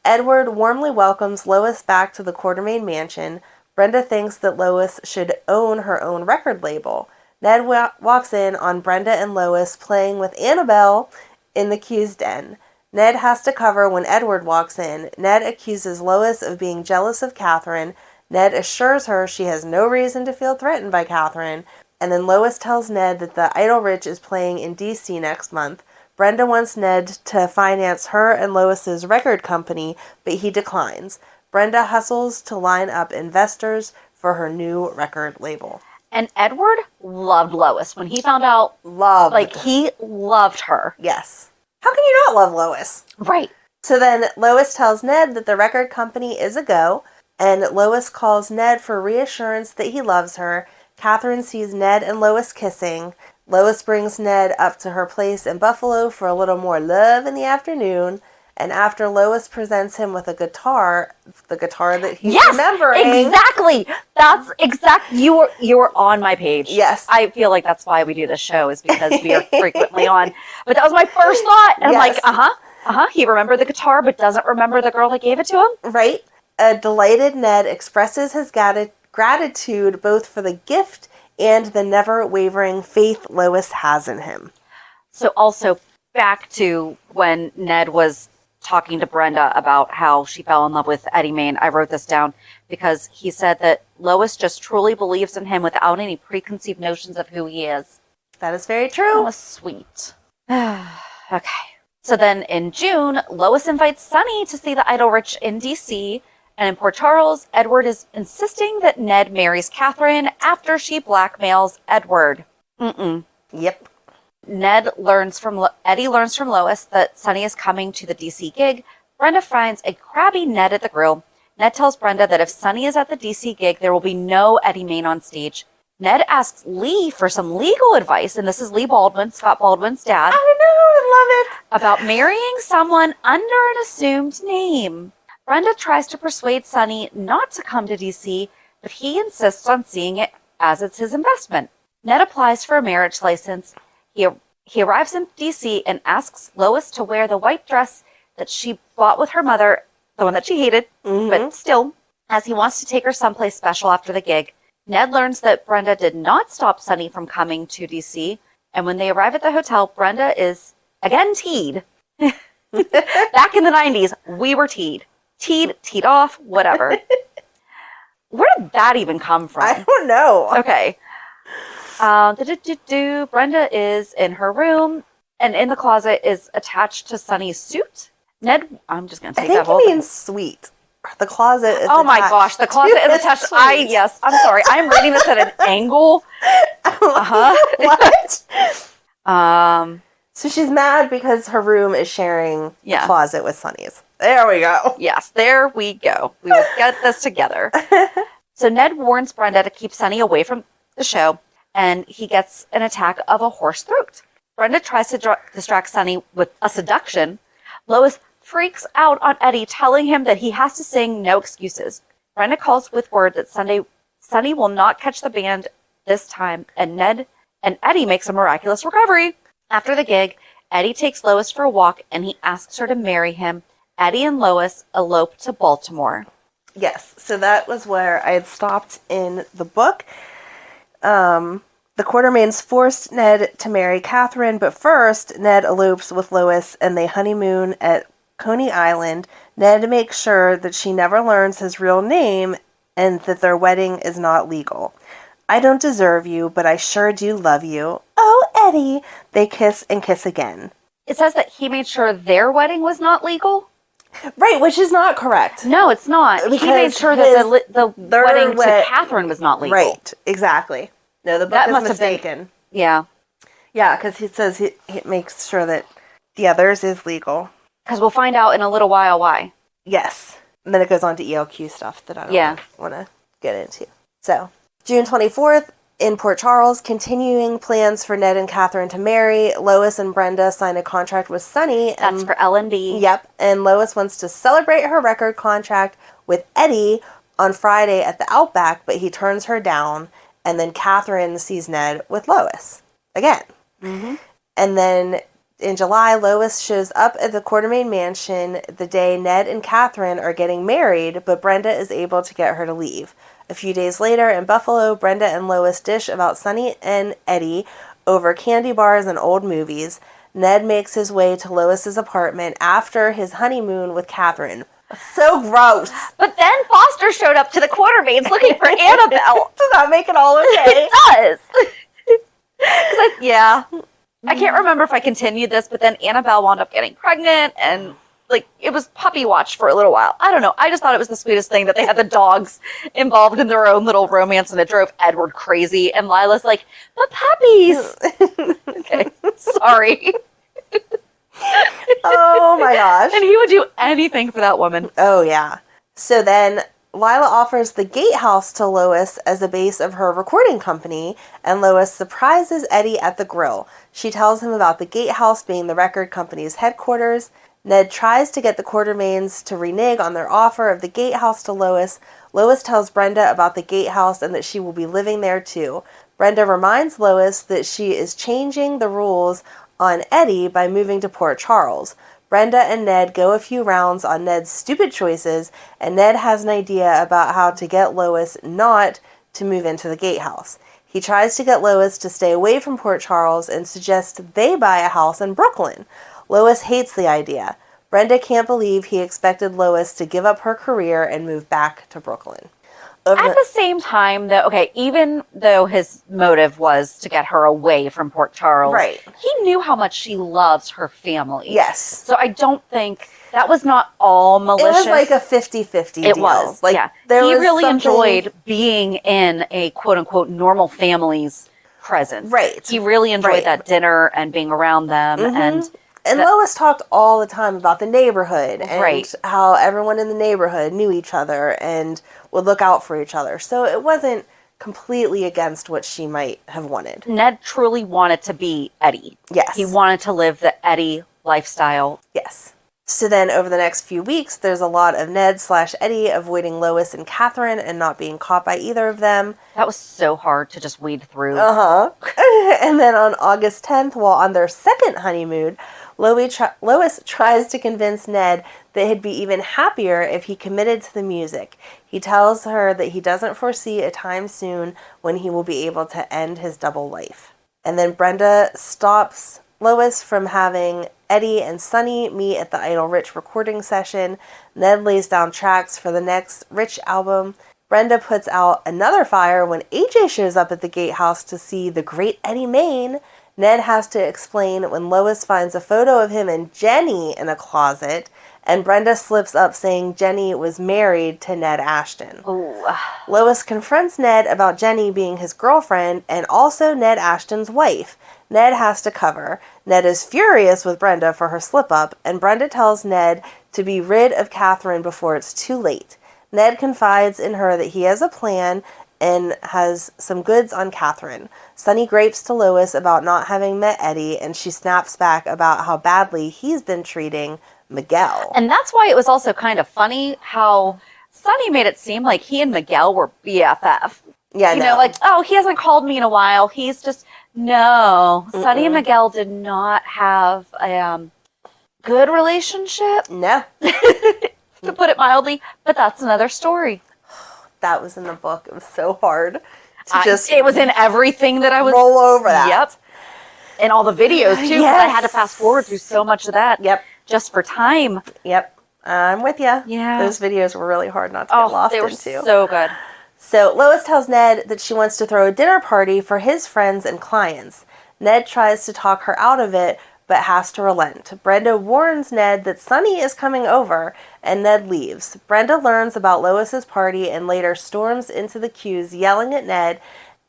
Edward warmly welcomes Lois back to the Quartermaine mansion. Brenda thinks that Lois should own her own record label. Ned walks in on Brenda and Lois playing with Annabelle in the Q's den. Ned has to cover when Edward walks in. Ned accuses Lois of being jealous of Catherine. Ned assures her she has no reason to feel threatened by Catherine. And then Lois tells Ned that the Idle Rich is playing in D.C. next month. Brenda wants Ned to finance her and Lois's record company, but he declines. Brenda hustles to line up investors for her new record label. And Edward loved Lois when he found out. He loved her. Yes. How can you not love Lois? Right. So then Lois tells Ned that the record company is a go, and Lois calls Ned for reassurance that he loves her. Catherine sees Ned and Lois kissing. Lois brings Ned up to her place in Buffalo for a little more love in the afternoon. And after Lois presents him with a guitar, the guitar that he's remembering. Exactly. That's you were on my page. Yes. I feel like that's why we do this show, is because we are frequently on. But that was my first thought. And Yes. I'm like, he remembered the guitar, but doesn't remember the girl that gave it to him. Right. A delighted Ned expresses his gratitude both for the gift and the never-wavering faith Lois has in him. So also back to when Ned was talking to Brenda about how she fell in love with Eddie Maine. I wrote this down because he said that Lois just truly believes in him without any preconceived notions of who he is. That is very true. That was sweet. Okay. So then in June, Lois invites Sonny to see the Idle Rich in D.C., and in Port Charles, Edward is insisting that Ned marries Catherine after she blackmails Edward. Yep. Eddie learns from Lois that Sonny is coming to the DC gig. Brenda finds a crabby Ned at the grill. Ned tells Brenda that if Sonny is at the DC gig, there will be no Eddie Maine on stage. Ned asks Lee for some legal advice, and this is Lee Baldwin, Scott Baldwin's dad. I know, I love it. About marrying someone under an assumed name. Brenda tries to persuade Sonny not to come to DC, but he insists on seeing it as it's his investment. Ned applies for a marriage license. He arrives in DC and asks Lois to wear the white dress that she bought with her mother, the one that she hated, but still, as he wants to take her someplace special after the gig. Ned learns that Brenda did not stop Sonny from coming to DC, and when they arrive at the hotel, Brenda is again teed. Back in the 90s, we were teed. Teed off, whatever. Where did that even come from? I don't know. Okay. Brenda is in her room, and in the closet is attached to Sonny's suit. Ned, I'm just going to take that whole I think thing. you mean suite. The closet is Oh my gosh, the closet is attached. Yes, I'm sorry. I'm reading this at an angle. What? So she's mad because her room is sharing a closet with Sonny's. There we go. Yes, there we go. We will get this together. So Ned warns Brenda to keep Sonny away from the show, and he gets an attack of a hoarse throat. Brenda tries to distract Sonny with a seduction. Lois freaks out on Eddie, telling him that he has to sing No Excuses. Brenda calls with word that Sonny will not catch the band this time, and Eddie makes a miraculous recovery. After the gig, Eddie takes Lois for a walk, and he asks her to marry him. Eddie and Lois elope to Baltimore. Yes, so that was where I had stopped in the book. The Quartermaines forced Ned to marry Catherine, but first, Ned elopes with Lois, and they honeymoon at Coney Island. Ned makes sure that she never learns his real name and that their wedding is not legal. I don't deserve you, but I sure do love you. Oh, Eddie! They kiss and kiss again. It says that he made sure their wedding was not legal? Right, which is not correct. No, it's not. Because he made sure that the wedding to Catherine was not legal. Right, exactly. No, the book is mistaken. Yeah. Yeah, because he says he makes sure that the others is legal. Because we'll find out in a little while why. Yes. And then it goes on to ELQ stuff that I don't want to get into. So, June 24th, in Port Charles, continuing plans for Ned and Catherine to marry. Lois and Brenda sign a contract with Sonny. That's for L&B. Yep. And Lois wants to celebrate her record contract with Eddie on Friday at the Outback, but he turns her down. And then Catherine sees Ned with Lois again. Mm-hmm. And then in July, Lois shows up at the Quartermaine mansion the day Ned and Catherine are getting married, but Brenda is able to get her to leave. A few days later, in Buffalo, Brenda and Lois dish about Sonny and Eddie over candy bars and old movies. Ned makes his way to Lois's apartment after his honeymoon with Catherine. So gross. But then Foster showed up to the Quartermaines looking for Annabelle. Does that make it all okay? It does. Yeah. I can't remember if I continued this, but then Annabelle wound up getting pregnant, and it was puppy watch for a little while. I don't know. I just thought it was the sweetest thing that they had the dogs involved in their own little romance, and it drove Edward crazy. And Lila's like, but puppies. Okay, sorry. Oh my gosh. And he would do anything for that woman. Oh yeah. So then Lila offers the gatehouse to Lois as the base of her recording company, and Lois surprises Eddie at the grill. She tells him about the gatehouse being the record company's headquarters. Ned tries to get the Quartermaines to renege on their offer of the gatehouse to Lois. Lois tells Brenda about the gatehouse and that she will be living there too. Brenda reminds Lois that she is changing the rules on Eddie by moving to Port Charles. Brenda and Ned go a few rounds on Ned's stupid choices, and Ned has an idea about how to get Lois not to move into the gatehouse. He tries to get Lois to stay away from Port Charles and suggests they buy a house in Brook Lynn. Lois hates the idea. Brenda can't believe he expected Lois to give up her career and move back to Brook Lynn. At the same time, though, even though his motive was to get her away from Port Charles, right, he knew how much she loves her family. Yes. So I don't think that was not all malicious. It was like a 50-50 deal. It was. He really enjoyed being in a quote-unquote normal family's presence. Right. He really enjoyed Right. that dinner and being around them. And Lois talked all the time about the neighborhood and Right. how everyone in the neighborhood knew each other and would look out for each other. So it wasn't completely against what she might have wanted. Ned truly wanted to be Eddie. Yes. He wanted to live the Eddie lifestyle. Yes. So then over the next few weeks, there's a lot of Ned/Eddie avoiding Lois and Catherine and not being caught by either of them. That was so hard to just weed through. And then on August 10th, while on their second honeymoon, Lois tries to convince Ned that he'd be even happier if he committed to the music. He tells her that he doesn't foresee a time soon when he will be able to end his double life. And then Brenda stops Lois from having Eddie and Sonny meet at the Idle Rich recording session. Ned lays down tracks for the next Rich album. Brenda puts out another fire when AJ shows up at the gatehouse to see the great Eddie Maine. Ned has to explain when Lois finds a photo of him and Jenny in a closet, and Brenda slips up saying Jenny was married to Ned Ashton. Ooh. Lois confronts Ned about Jenny being his girlfriend and also Ned Ashton's wife. Ned has to cover. Ned is furious with Brenda for her slip-up, and Brenda tells Ned to be rid of Catherine before it's too late. Ned confides in her that he has a plan and has some goods on Catherine. Sonny gripes to Lois about not having met Eddie, and she snaps back about how badly he's been treating Miguel. And that's why it was also kind of funny how Sonny made it seem like he and Miguel were BFF. Yeah, you know, like, oh, he hasn't called me in a while. He's just, no. Sonny and Miguel did not have a good relationship. No. To put it mildly, but that's another story. That was in the book. It was so hard to It was in everything that I was... roll over that. Yep. And all the videos, too, because I had to fast forward through so much of that. Yep. Just for time. Yep. I'm with you. Yeah. Those videos were really hard not to get lost they were into. so good. So Lois tells Ned that she wants to throw a dinner party for his friends and clients. Ned tries to talk her out of it, but has to relent. Brenda warns Ned that Sonny is coming over, and Ned leaves. Brenda learns about Lois's party and later storms into the queues yelling at Ned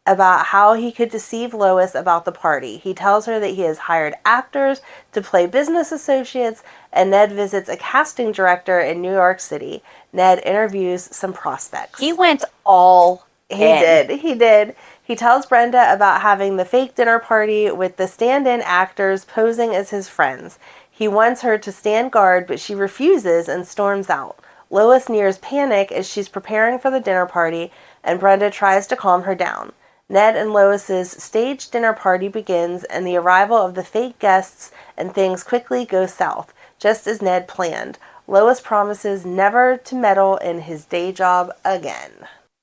about how he could deceive Lois about the party. He tells her that he has hired actors to play business associates, and Ned visits a casting director in New York City. Ned interviews some prospects. He went all in. He did. He tells Brenda about having the fake dinner party with the stand-in actors posing as his friends. He wants her to stand guard, but she refuses and storms out. Lois nears panic as she's preparing for the dinner party, and Brenda tries to calm her down. Ned and Lois's staged dinner party begins, and the arrival of the fake guests, and things quickly go south, just as Ned planned. Lois promises never to meddle in his day job again.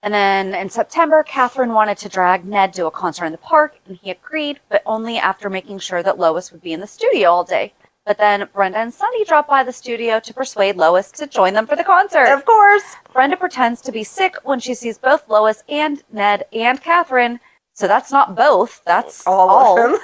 And then in September, Catherine wanted to drag Ned to a concert in the park, and he agreed, but only after making sure that Lois would be in the studio all day. But then Brenda and Sonny drop by the studio to persuade Lois to join them for the concert. Of course. Brenda pretends to be sick when she sees both Lois and Ned and Catherine. So that's not both, that's all of them.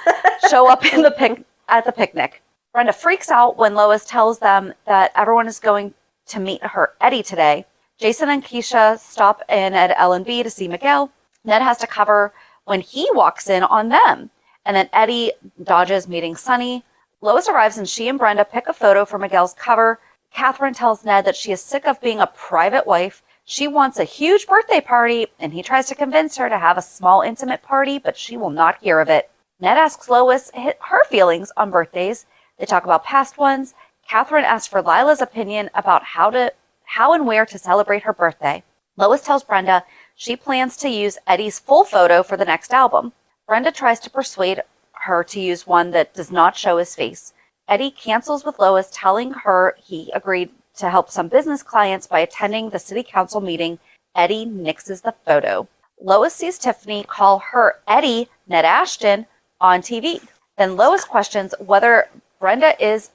show up at the picnic. Brenda freaks out when Lois tells them that everyone is going to meet her Eddie today. Jason and Keisha stop in at L&B to see Miguel. Ned has to cover when he walks in on them. And then Eddie dodges meeting Sonny. Lois arrives and she and Brenda pick a photo for Miguel's cover. Catherine tells Ned that she is sick of being a private wife. She wants a huge birthday party, and he tries to convince her to have a small intimate party, but she will not hear of it. Ned asks Lois her feelings on birthdays. They talk about past ones. Catherine asks for Lila's opinion about how and where to celebrate her birthday. Lois tells Brenda she plans to use Eddie's full photo for the next album. Brenda tries to persuade her to use one that does not show his face. Eddie cancels with Lois, telling her he agreed to help some business clients by attending the city council meeting. Eddie nixes the photo. Lois sees Tiffany call her Eddie Ned Ashton on TV. Then Lois questions whether Brenda is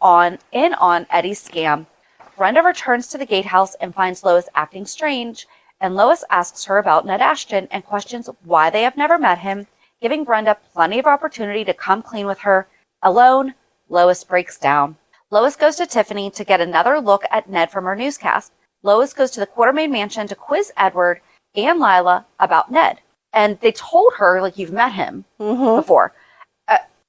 in on Eddie's scam. Brenda returns to the gatehouse and finds Lois acting strange, and Lois asks her about Ned Ashton and questions why they have never met him, giving Brenda plenty of opportunity to come clean with her. Alone, Lois breaks down. Lois goes to Tiffany to get another look at Ned from her newscast. Lois goes to the Quartermaine mansion to quiz Edward and Lila about Ned. And they told her, like, you've met him before.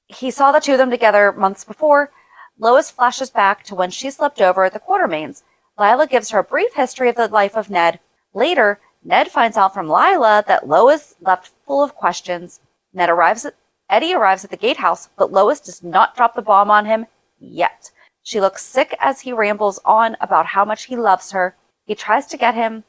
He saw the two of them together months before. Lois flashes back to when she slept over at the Quartermaines. Lila gives her a brief history of the life of Ned. Later, Ned finds out from Lila that Lois left full of questions. Eddie arrives at the gatehouse, but Lois does not drop the bomb on him yet. She looks sick as he rambles on about how much he loves her. She tries to get him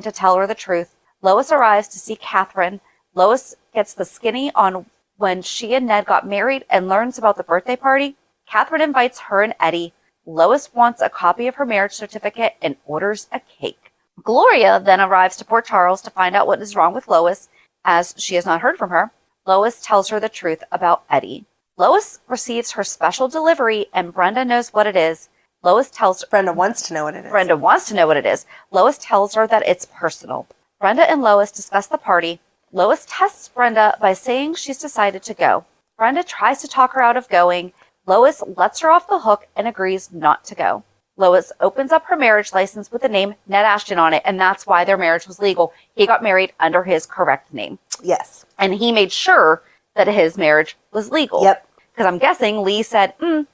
to tell her the truth. Lois arrives to see Catherine. Lois gets the skinny on when she and Ned got married and learns about the birthday party. Catherine invites her and Eddie. Lois wants a copy of her marriage certificate and orders a cake. Gloria then arrives to Port Charles to find out what is wrong with Lois, as she has not heard from her. Lois tells her the truth about Eddie. Lois receives her special delivery, and Brenda knows what it is. Brenda wants to know what it is. Brenda wants to know what it is. Lois tells her that it's personal. Brenda and Lois discuss the party. Lois tests Brenda by saying she's decided to go. Brenda tries to talk her out of going. Lois lets her off the hook and agrees not to go. Lois opens up her marriage license with the name Ned Ashton on it, and that's why their marriage was legal. He got married under his correct name. Yes. And he made sure that his marriage was legal. Yep. Because I'm guessing Lee said,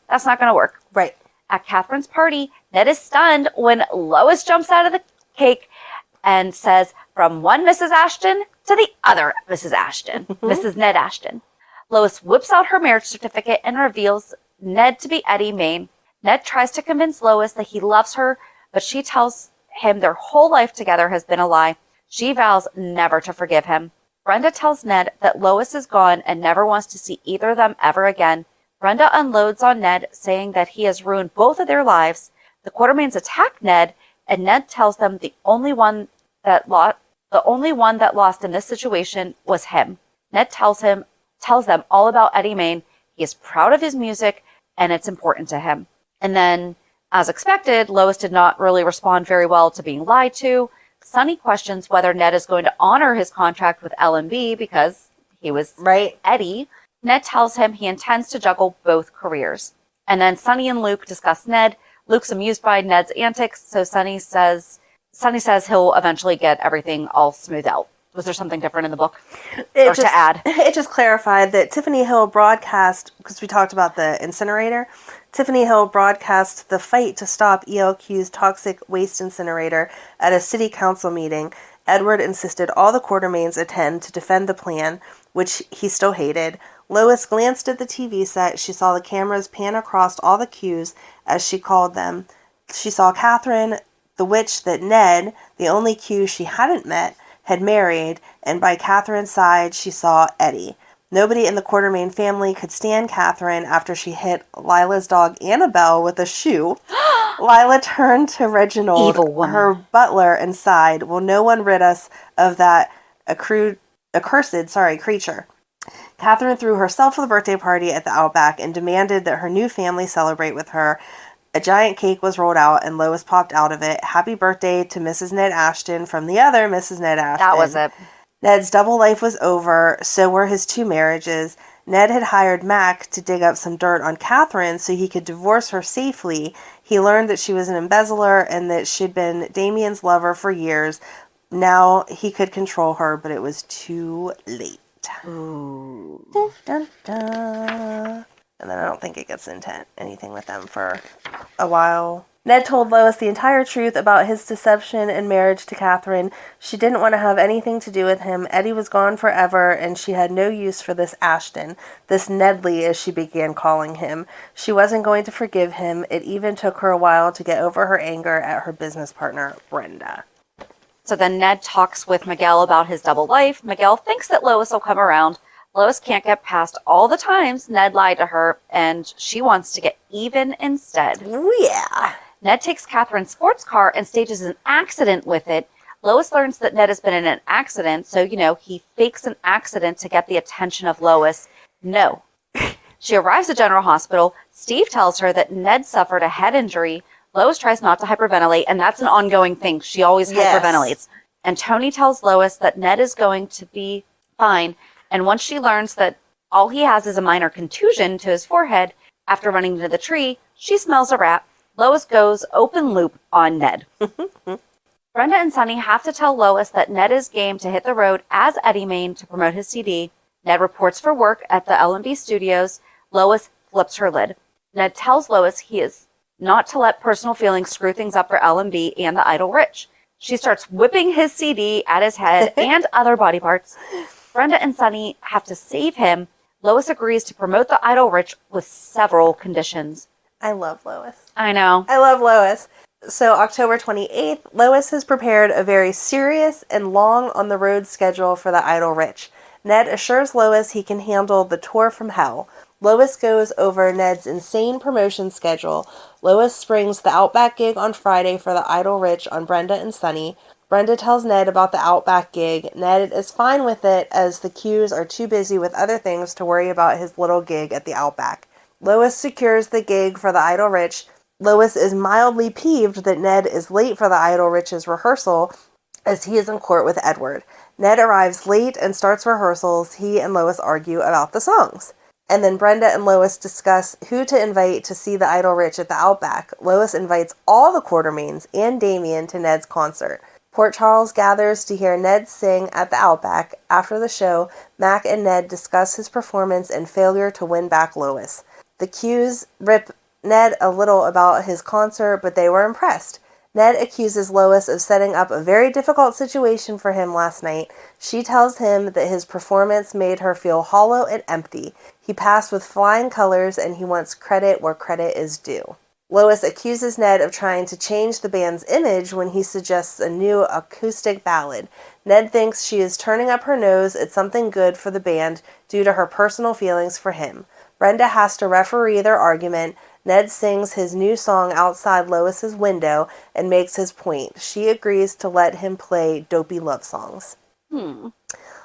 that's not going to work. Right. At Catherine's party, Ned is stunned when Lois jumps out of the cake and says, from one Mrs. Ashton to the other Mrs. Ashton, Mrs. Ned Ashton. Lois whips out her marriage certificate and reveals Ned to be Eddie Maine. Ned tries to convince Lois that he loves her, but she tells him their whole life together has been a lie. She vows never to forgive him. Brenda tells Ned that Lois is gone and never wants to see either of them ever again. Brenda unloads on Ned, saying that he has ruined both of their lives. The Quartermaines attack Ned, and Ned tells them the only one that lost in this situation was him. Ned tells them all about Eddie Maine. He is proud of his music, and it's important to him. And then, as expected, Lois did not really respond very well to being lied to. Sonny questions whether Ned is going to honor his contract with L&B because he was Eddie. Ned tells him he intends to juggle both careers. And then Sonny and Luke discuss Ned. Luke's amused by Ned's antics, so Sonny says he'll eventually get everything all smoothed out. Was there something different in the book? To add? It just clarified that Tiffany Hill broadcast, because we talked about the incinerator, Tiffany Hill broadcast the fight to stop ELQ's toxic waste incinerator at a city council meeting. Edward insisted all the Quartermaines attend to defend the plan, which he still hated. Lois glanced at the TV set. She saw the cameras pan across all the cues, as she called them. She saw Catherine, the witch that Ned, the only Q she hadn't met, had married, and by Catherine's side she saw Eddie. Nobody in the Quartermaine family could stand Catherine after she hit Lila's dog Annabelle with a shoe. Lila turned to Reginald, her butler, and sighed, will no one rid us of that accursed creature. Catherine threw herself for the birthday party at the Outback and demanded that her new family celebrate with her. A giant cake was rolled out, and Lois popped out of it. Happy birthday to Mrs. Ned Ashton from the other Mrs. Ned Ashton. That was it. Ned's double life was over, so were his two marriages. Ned had hired Mac to dig up some dirt on Catherine so he could divorce her safely. He learned that she was an embezzler and that she'd been Damien's lover for years. Now he could control her, but it was too late. Ooh. Dun, dun, dun. And then I don't think it gets into anything with them for a while. Ned told Lois the entire truth about his deception and marriage to Catherine. She didn't want to have anything to do with him. Eddie was gone forever, and she had no use for this Ashton, this Nedley, as she began calling him. She wasn't going to forgive him. It even took her a while to get over her anger at her business partner, Brenda. So then Ned talks with Miguel about his double life. Miguel thinks that Lois will come around. Lois can't get past all the times Ned lied to her, and she wants to get even instead. Oh, yeah. Ned takes Catherine's sports car and stages an accident with it. Lois learns that Ned has been in an accident, so, he fakes an accident to get the attention of Lois. No. She arrives at General Hospital. Steve tells her that Ned suffered a head injury. Lois tries not to hyperventilate, and that's an ongoing thing. She always hyperventilates. And Tony tells Lois that Ned is going to be fine, and once she learns that all he has is a minor contusion to his forehead after running into the tree, she smells a rat. Lois goes open loop on Ned. Brenda and Sonny have to tell Lois that Ned is game to hit the road as Eddie Maine to promote his CD. Ned reports for work at the L&B studios. Lois flips her lid. Ned tells Lois he is not to let personal feelings screw things up for L&B and the idol rich. She starts whipping his CD at his head and other body parts. Brenda and Sonny have to save him. Lois agrees to promote the idol rich with several conditions. I love Lois. I know. I love Lois. So October 28th, Lois has prepared a very serious and long on-the-road schedule for the idol rich. Ned assures Lois he can handle the tour from hell. Lois goes over Ned's insane promotion schedule. Lois springs the Outback gig on Friday for the idol rich on Brenda and Sonny. Brenda tells Ned about the Outback gig. Ned is fine with it as the Q's are too busy with other things to worry about his little gig at the Outback. Lois secures the gig for the idol rich. Lois is mildly peeved that Ned is late for the idol rich's rehearsal as he is in court with Edward. Ned arrives late and starts rehearsals. He and Lois argue about the songs. And then Brenda and Lois discuss who to invite to see the idol rich at the Outback. Lois invites all the Quartermaines and Damien to Ned's concert. Port Charles gathers to hear Ned sing at the Outback. After the show, Mac and Ned discuss his performance and failure to win back Lois. The Q's rip Ned a little about his concert, but they were impressed. Ned accuses Lois of setting up a very difficult situation for him last night. She tells him that his performance made her feel hollow and empty. He passed with flying colors and he wants credit where credit is due. Lois accuses Ned of trying to change the band's image when he suggests a new acoustic ballad. Ned thinks she is turning up her nose at something good for the band due to her personal feelings for him. Brenda has to referee their argument. Ned sings his new song outside Lois's window and makes his point. She agrees to let him play dopey love songs.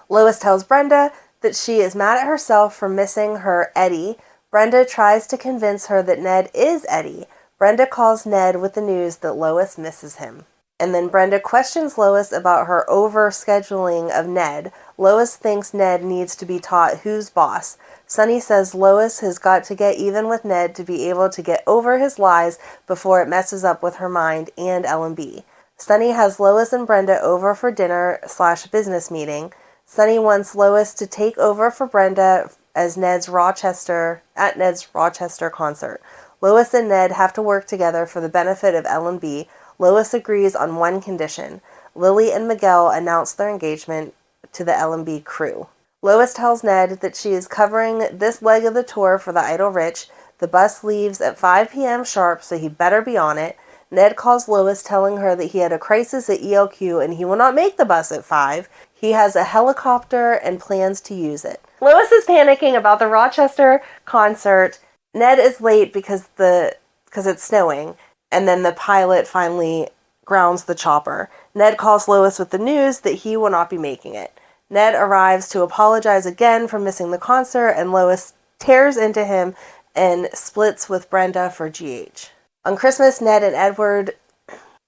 Lois tells Brenda that she is mad at herself for missing her Eddie. Brenda tries to convince her that Ned is Eddie. Brenda calls Ned with the news that Lois misses him. And then Brenda questions Lois about her overscheduling of Ned. Lois thinks Ned needs to be taught who's boss. Sonny says Lois has got to get even with Ned to be able to get over his lies before it messes up with her mind and L&B. Sonny has Lois and Brenda over for dinner/business meeting. Sonny wants Lois to take over for Brenda as Ned's Rochester concert. Lois and Ned have to work together for the benefit of L&B. Lois agrees on one condition. Lily and Miguel announce their engagement to the L&B crew. Lois tells Ned that she is covering this leg of the tour for the idol rich. The bus leaves at 5 p.m. sharp, so he better be on it. Ned calls Lois, telling her that he had a crisis at ELQ and he will not make the bus at 5. He has a helicopter and plans to use it. Lois is panicking about the Rochester concert. Ned is late because it's snowing, and then the pilot finally grounds the chopper. Ned calls Lois with the news that he will not be making it. Ned arrives to apologize again for missing the concert, and Lois tears into him and splits with Brenda for GH. On Christmas, Ned and Edward...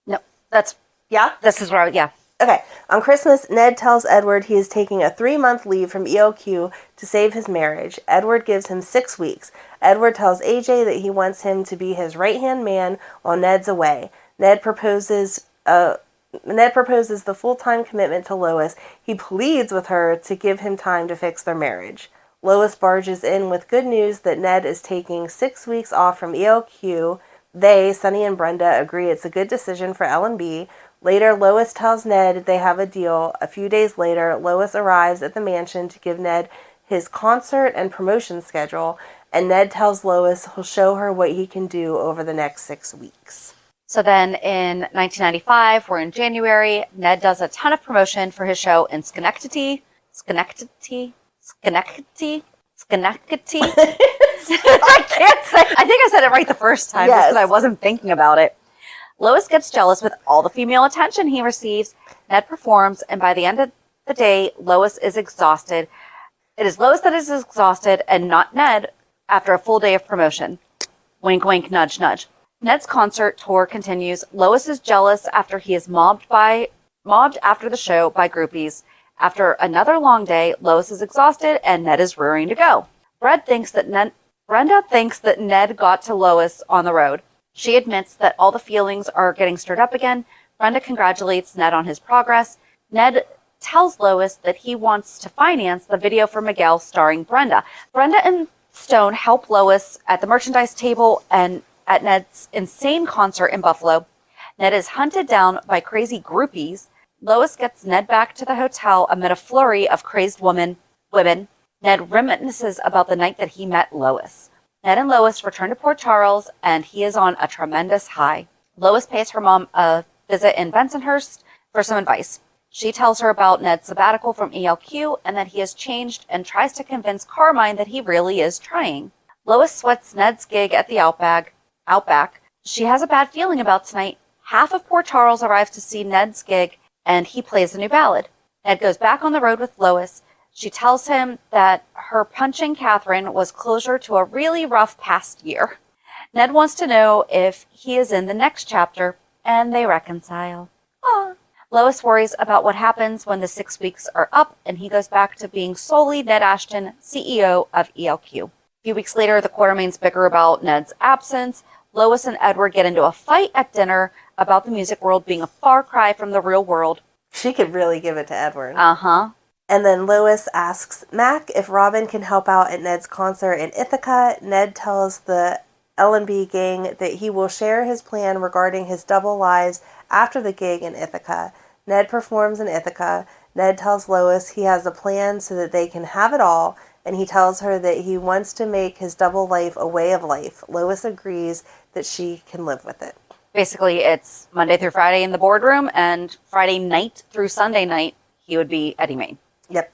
No, that's... Yeah? This is where yeah. Okay. On Christmas, Ned tells Edward he is taking a 3-month leave from ELQ to save his marriage. Edward gives him 6 weeks. Edward tells AJ that he wants him to be his right-hand man while Ned's away. Ned proposes the full-time commitment to Lois. He pleads with her to give him time to fix their marriage. Lois barges in with good news that Ned is taking 6 weeks off from ELQ. They, Sonny and Brenda, agree it's a good decision for L&B. Later, Lois tells Ned they have a deal. A few days later, Lois arrives at the mansion to give Ned his concert and promotion schedule, and Ned tells Lois he'll show her what he can do over the next 6 weeks. So then in 1995, we're in January, Ned does a ton of promotion for his show in Schenectady. I can't say. I think I said it right the first time just because I wasn't thinking about it. Lois gets jealous with all the female attention he receives. Ned performs, and by the end of the day, Lois is exhausted. It is Lois that is exhausted and not Ned after a full day of promotion. Wink, wink, nudge, nudge. Ned's concert tour continues. Lois is jealous after he is mobbed after the show by groupies. After another long day, Lois is exhausted and Ned is rearing to go. Brenda thinks that Ned got to Lois on the road. She admits that all the feelings are getting stirred up again. Brenda congratulates Ned on his progress. Ned tells Lois that he wants to finance the video for Miguel starring Brenda. Brenda and Stone help Lois at the merchandise table and at Ned's insane concert in Buffalo. Ned is hunted down by crazy groupies. Lois gets Ned back to the hotel amid a flurry of crazed women. Ned reminisces about the night that he met Lois. Ned and Lois return to Port Charles, and he is on a tremendous high. Lois pays her mom a visit in Bensonhurst for some advice. She tells her about Ned's sabbatical from ELQ and that he has changed and tries to convince Carmine that he really is trying. Lois sweats Ned's gig at the Outback. She has a bad feeling about tonight. Half of Port Charles arrives to see Ned's gig, and he plays a new ballad. Ned goes back on the road with Lois. She tells him that her punching Catherine was closure to a really rough past year. Ned wants to know if he is in the next chapter, and they reconcile. Aww. Lois worries about what happens when the 6 weeks are up, and he goes back to being solely Ned Ashton, CEO of ELQ. A few weeks later, the Quartermaines bicker about Ned's absence. Lois and Edward get into a fight at dinner about the music world being a far cry from the real world. She could really give it to Edward. Uh-huh. And then Lois asks Mac if Robin can help out at Ned's concert in Ithaca. Ned tells the L&B gang that he will share his plan regarding his double lives after the gig in Ithaca. Ned performs in Ithaca. Ned tells Lois he has a plan so that they can have it all, and he tells her that he wants to make his double life a way of life. Lois agrees that she can live with it. Basically, it's Monday through Friday in the boardroom, and Friday night through Sunday night, he would be Eddie Maine. Yep.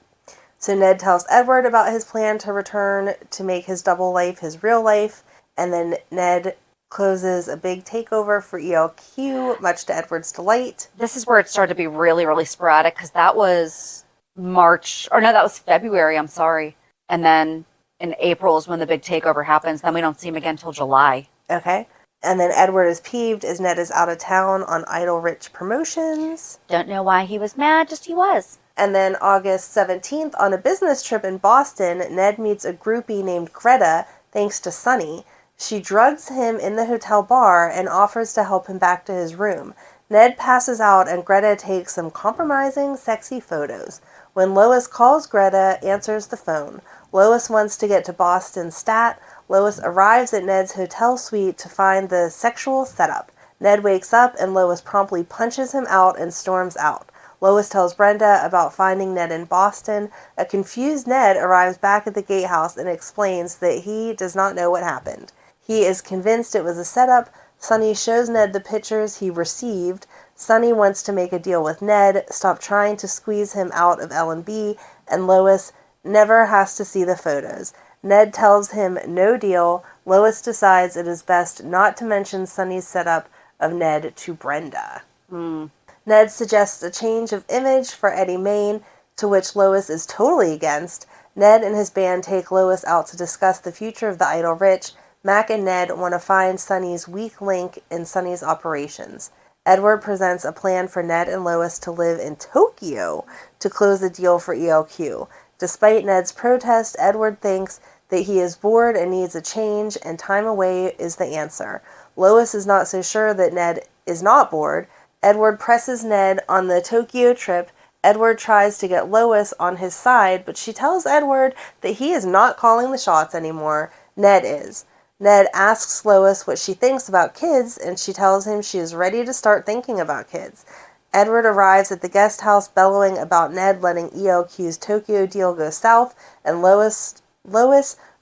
So Ned tells Edward about his plan to return to make his double life his real life, and then Ned closes a big takeover for ELQ, much to Edward's delight. This is where it started to be really, really sporadic, because that was that was February, I'm sorry. And then in April is when the big takeover happens. Then we don't see him again till July. Okay. And then Edward is peeved as Ned is out of town on Idle Rich promotions. Don't know why he was mad, just he was. And then August 17th, on a business trip in Boston, Ned meets a groupie named Greta, thanks to Sunny. She drugs him in the hotel bar and offers to help him back to his room. Ned passes out and Greta takes some compromising, sexy photos. When Lois calls, Greta answers the phone. Lois wants to get to Boston stat. Lois arrives at Ned's hotel suite to find the sexual setup. Ned wakes up and Lois promptly punches him out and storms out. Lois tells Brenda about finding Ned in Boston. A confused Ned arrives back at the gatehouse and explains that he does not know what happened. He is convinced it was a setup. Sunny shows Ned the pictures he received. Sunny wants to make a deal with Ned, stop trying to squeeze him out of L&B, and Lois never has to see the photos. Ned tells him no deal. Lois decides it is best not to mention Sunny's setup of Ned to Brenda. Ned suggests a change of image for Eddie Maine, to which Lois is totally against. Ned and his band take Lois out to discuss the future of the Idle Rich. Mac and Ned want to find Sunny's weak link in Sunny's operations. Edward presents a plan for Ned and Lois to live in Tokyo to close the deal for ELQ. Despite Ned's protest, Edward thinks that he is bored and needs a change, and time away is the answer. Lois is not so sure that Ned is not bored. Edward presses Ned on the Tokyo trip. Edward tries to get Lois on his side, but she tells Edward that he is not calling the shots anymore. Ned is. Ned asks Lois what she thinks about kids, and she tells him she is ready to start thinking about kids. Edward arrives at the guest house bellowing about Ned letting ELQ's Tokyo deal go south, and Lois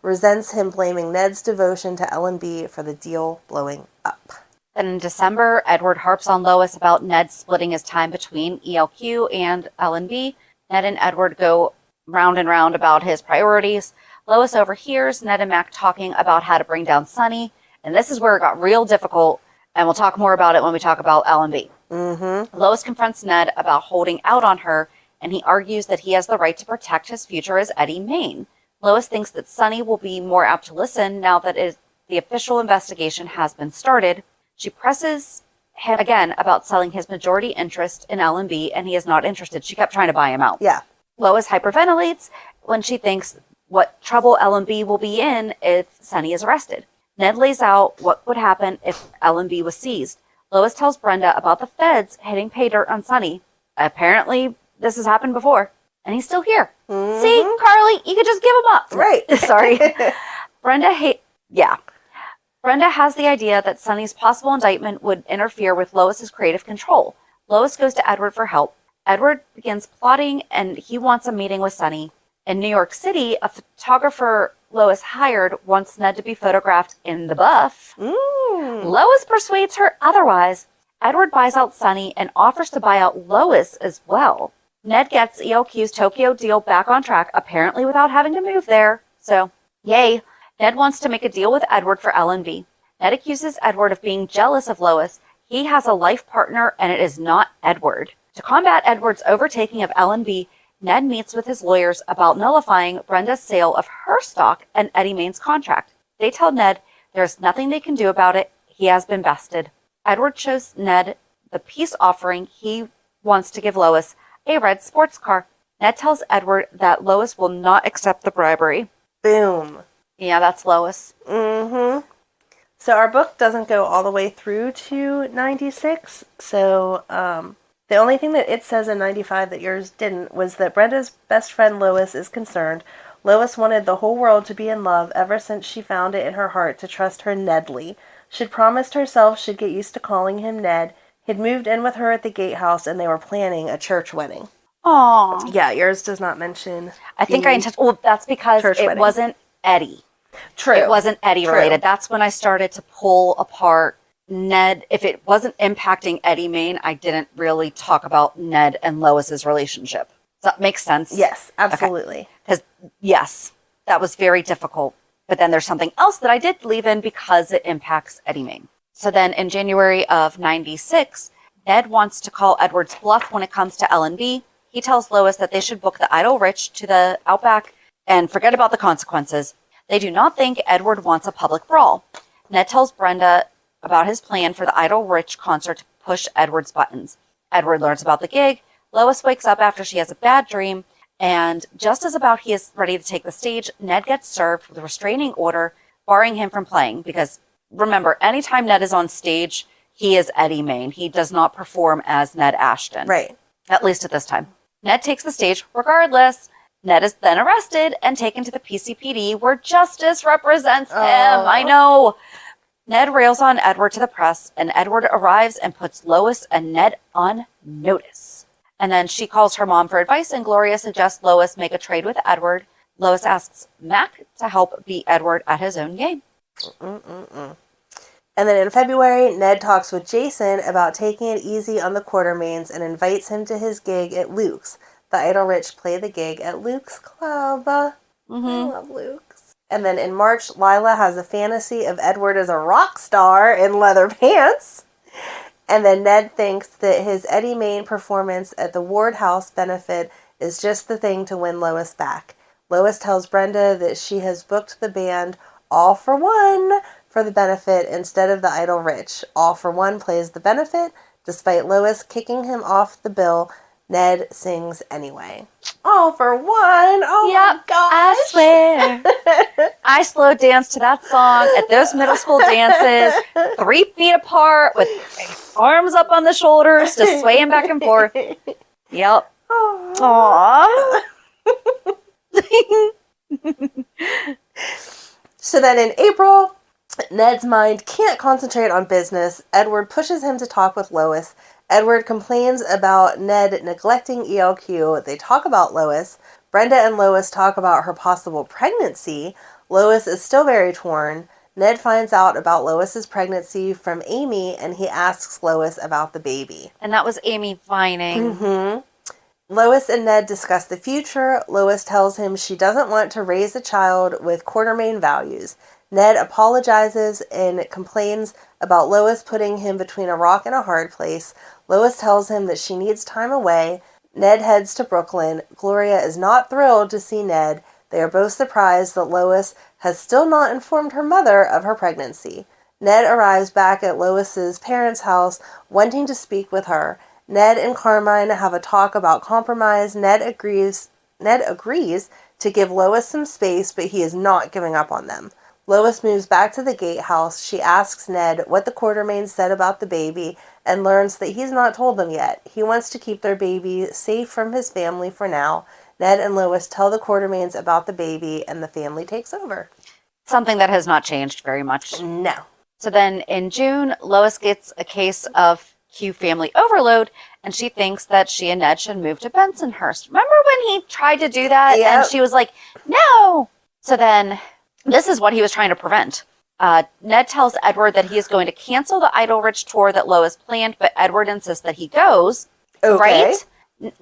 resents him blaming Ned's devotion to L&B for the deal blowing up. Then in December, Edward harps on Lois about Ned splitting his time between ELQ and L&B. Ned and Edward go round and round about his priorities. Lois overhears Ned and Mac talking about how to bring down Sunny, and this is where it got real difficult, and we'll talk more about it when we talk about L&B. Lois confronts Ned about holding out on her, and he argues that he has the right to protect his future as Eddie Maine. Lois thinks that Sunny will be more apt to listen now that the official investigation has been started. She presses him again about selling his majority interest in L&B, and he is not interested. She kept trying to buy him out. Yeah. Lois hyperventilates when she thinks what trouble L&B will be in if Sunny is arrested. Ned lays out what would happen if L&B was seized. Lois tells Brenda about the feds hitting pay dirt on Sonny. Apparently, this has happened before, and he's still here. Mm-hmm. See, Carly, you could just give him up. Right. Sorry. Brenda has the idea that Sonny's possible indictment would interfere with Lois's creative control. Lois goes to Edward for help. Edward begins plotting, and he wants a meeting with Sonny. In New York City, a photographer Lois hired wants Ned to be photographed in the buff. Lois persuades her otherwise. Edward buys out Sonny and offers to buy out Lois as well. Ned gets ELQ's Tokyo deal back on track, apparently without having to move there. So, yay. Ned wants to make a deal with Edward for L&B. Ned accuses Edward of being jealous of Lois. He has a life partner, and it is not Edward. To combat Edward's overtaking of L&B, Ned meets with his lawyers about nullifying Brenda's sale of her stock and Eddie Maine's contract. They tell Ned there's nothing they can do about it. He has been bested. Edward shows Ned the peace offering he wants to give Lois, a red sports car. Ned tells Edward that Lois will not accept the bribery. Boom. Yeah, that's Lois. Mm-hmm. So our book doesn't go all the way through to 96. So the only thing that it says in 95 that yours didn't was that Brenda's best friend Lois is concerned. Lois wanted the whole world to be in love ever since she found it in her heart to trust her Nedley. She'd promised herself she'd get used to calling him Ned. He'd moved in with her at the gatehouse, and they were planning a church wedding. Aww. Yeah, yours does not mention. I think I intentionally. Well, that's because it wedding. wasn't Eddie. True. It wasn't Eddie related. That's when I started to pull apart Ned. If it wasn't impacting Eddie Maine, I didn't really talk about Ned and Lois's relationship. Does that make sense? Yes, absolutely. Because, yes, that was very difficult. But then there's something else that I did leave in because it impacts Eddie Maine. So then in January of 96, Ned wants to call Edward's bluff when it comes to L&B. He tells Lois that they should book the Idle Rich to the Outback and forget about the consequences. They do not think Edward wants a public brawl. Ned tells Brenda about his plan for the Idle Rich concert to push Edward's buttons. Edward learns about the gig. Lois wakes up after she has a bad dream, and just as about he is ready to take the stage, Ned gets served with a restraining order, barring him from playing. Because remember, anytime Ned is on stage, he is Eddie Maine. He does not perform as Ned Ashton. Right. At least at this time. Ned takes the stage regardless. Ned is then arrested and taken to the PCPD where justice represents him. I know. Ned rails on Edward to the press, and Edward arrives and puts Lois and Ned on notice. And then she calls her mom for advice, and Gloria suggests Lois make a trade with Edward. Lois asks Mac to help beat Edward at his own game. And then in February, Ned talks with Jason about taking it easy on the Quartermains and invites him to his gig at Luke's. The Idle Rich play the gig at Luke's Club. I love Luke's. And then in March, Lila has a fantasy of Edward as a rock star in leather pants. And then Ned thinks that his Eddie Maine performance at the Ward House benefit is just the thing to win Lois back. Lois tells Brenda that she has booked the band All for One for the benefit instead of the Idle Rich. All for One plays the benefit. Despite Lois kicking him off the bill, Ned sings anyway. All for One. Oh my gosh. I swear. I slow danced to that song at those middle school dances, 3 feet apart with arms up on the shoulders, just swaying back and forth. Yep. Aww. So then in April, Ned's mind can't concentrate on business. Edward pushes him to talk with Lois. Edward complains about Ned neglecting ELQ. They talk about Lois. Brenda and Lois talk about her possible pregnancy. Lois is still very torn. Ned finds out about Lois's pregnancy from Amy, and he asks Lois about the baby. And that was Amy Vining. Lois and Ned discuss the future. Lois tells him she doesn't want to raise a child with Quartermain values. Ned apologizes and complains about Lois putting him between a rock and a hard place. Lois tells him that she needs time away. Ned heads to Brook Lynn. Gloria is not thrilled to see Ned. They are both surprised that Lois has still not informed her mother of her pregnancy. Ned arrives back at Lois's parents' house, wanting to speak with her. Ned and Carmine have a talk about compromise. Ned agrees to give Lois some space, but he is not giving up on them. Lois moves back to the gatehouse. She asks Ned what the Quartermaines said about the baby and learns that he's not told them yet. He wants to keep their baby safe from his family for now. Ned and Lois tell the Quartermaines about the baby, and the family takes over. Something that has not changed very much. No. So then in June, Lois gets a case of Q family overload, and she thinks that she and Ned should move to Bensonhurst. Remember when he tried to do that? Yep. And she was like, no. So then this is what he was trying to prevent. Ned tells Edward that he is going to cancel the Idle Rich tour that Lois planned, but Edward insists that he goes. Okay. Right?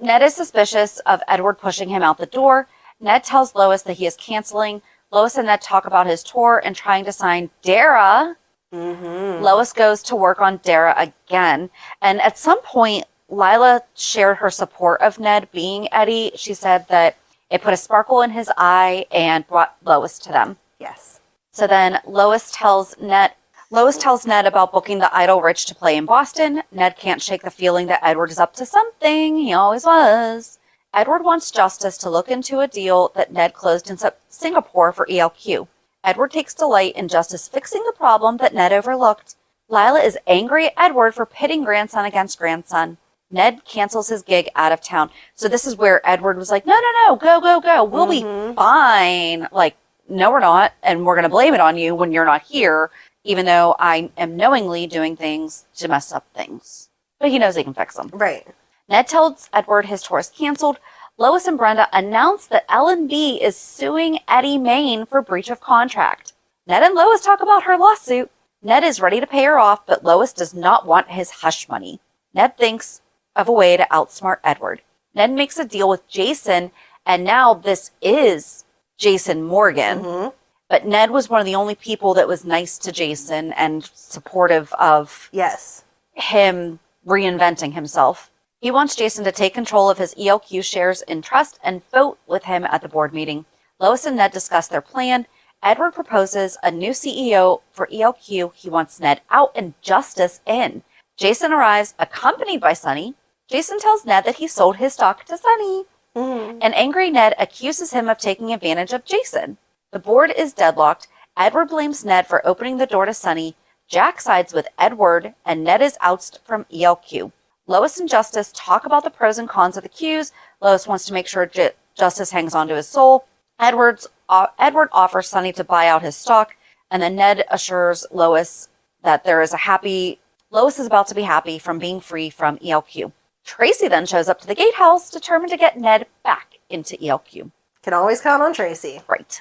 Ned is suspicious of Edward pushing him out the door. Ned tells Lois that he is canceling. Lois and Ned talk about his tour and trying to sign Dara. Mm-hmm. Lois goes to work on Dara again. And at some point, Lila shared her support of Ned being Eddie. She said that it put a sparkle in his eye and brought Lois to them. Yes. So then Lois tells Ned about booking the Idle Rich to play in Boston. Ned can't shake the feeling that Edward is up to something. He always was. Edward wants Justice to look into a deal that Ned closed in Singapore for ELQ. Edward takes delight in Justice fixing the problem that Ned overlooked. Lila is angry at Edward for pitting grandson against grandson. Ned cancels his gig out of town. So this is where Edward was like, no, go. We'll be fine. Like, no, we're not. And we're going to blame it on you when you're not here, even though I am knowingly doing things to mess up things. But he knows he can fix them. Right. Ned tells Edward his tour is canceled. Lois and Brenda announce that L&B is suing Eddie Maine for breach of contract. Ned and Lois talk about her lawsuit. Ned is ready to pay her off, but Lois does not want his hush money. Ned thinks of a way to outsmart Edward. Ned makes a deal with Jason, and now this is Jason Morgan. Mm-hmm. But Ned was one of the only people that was nice to Jason and supportive of Yes. him reinventing himself. He wants Jason to take control of his ELQ shares in trust and vote with him at the board meeting. Lois and Ned discuss their plan. Edward proposes a new CEO for ELQ. He wants Ned out and Justice in. Jason arrives, accompanied by Sonny. Jason tells Ned that he sold his stock to Sonny. Mm-hmm. An angry Ned accuses him of taking advantage of Jason. The board is deadlocked. Edward blames Ned for opening the door to Sonny. Jack sides with Edward, and Ned is ousted from ELQ. Lois and Justice talk about the pros and cons of the Qs. Lois wants to make sure Justice hangs on to his soul. Edward offers Sonny to buy out his stock, and then Ned assures Lois that Lois is about to be happy from being free from ELQ. Tracy then shows up to the gatehouse, determined to get Ned back into ELQ. Can always count on Tracy. Right.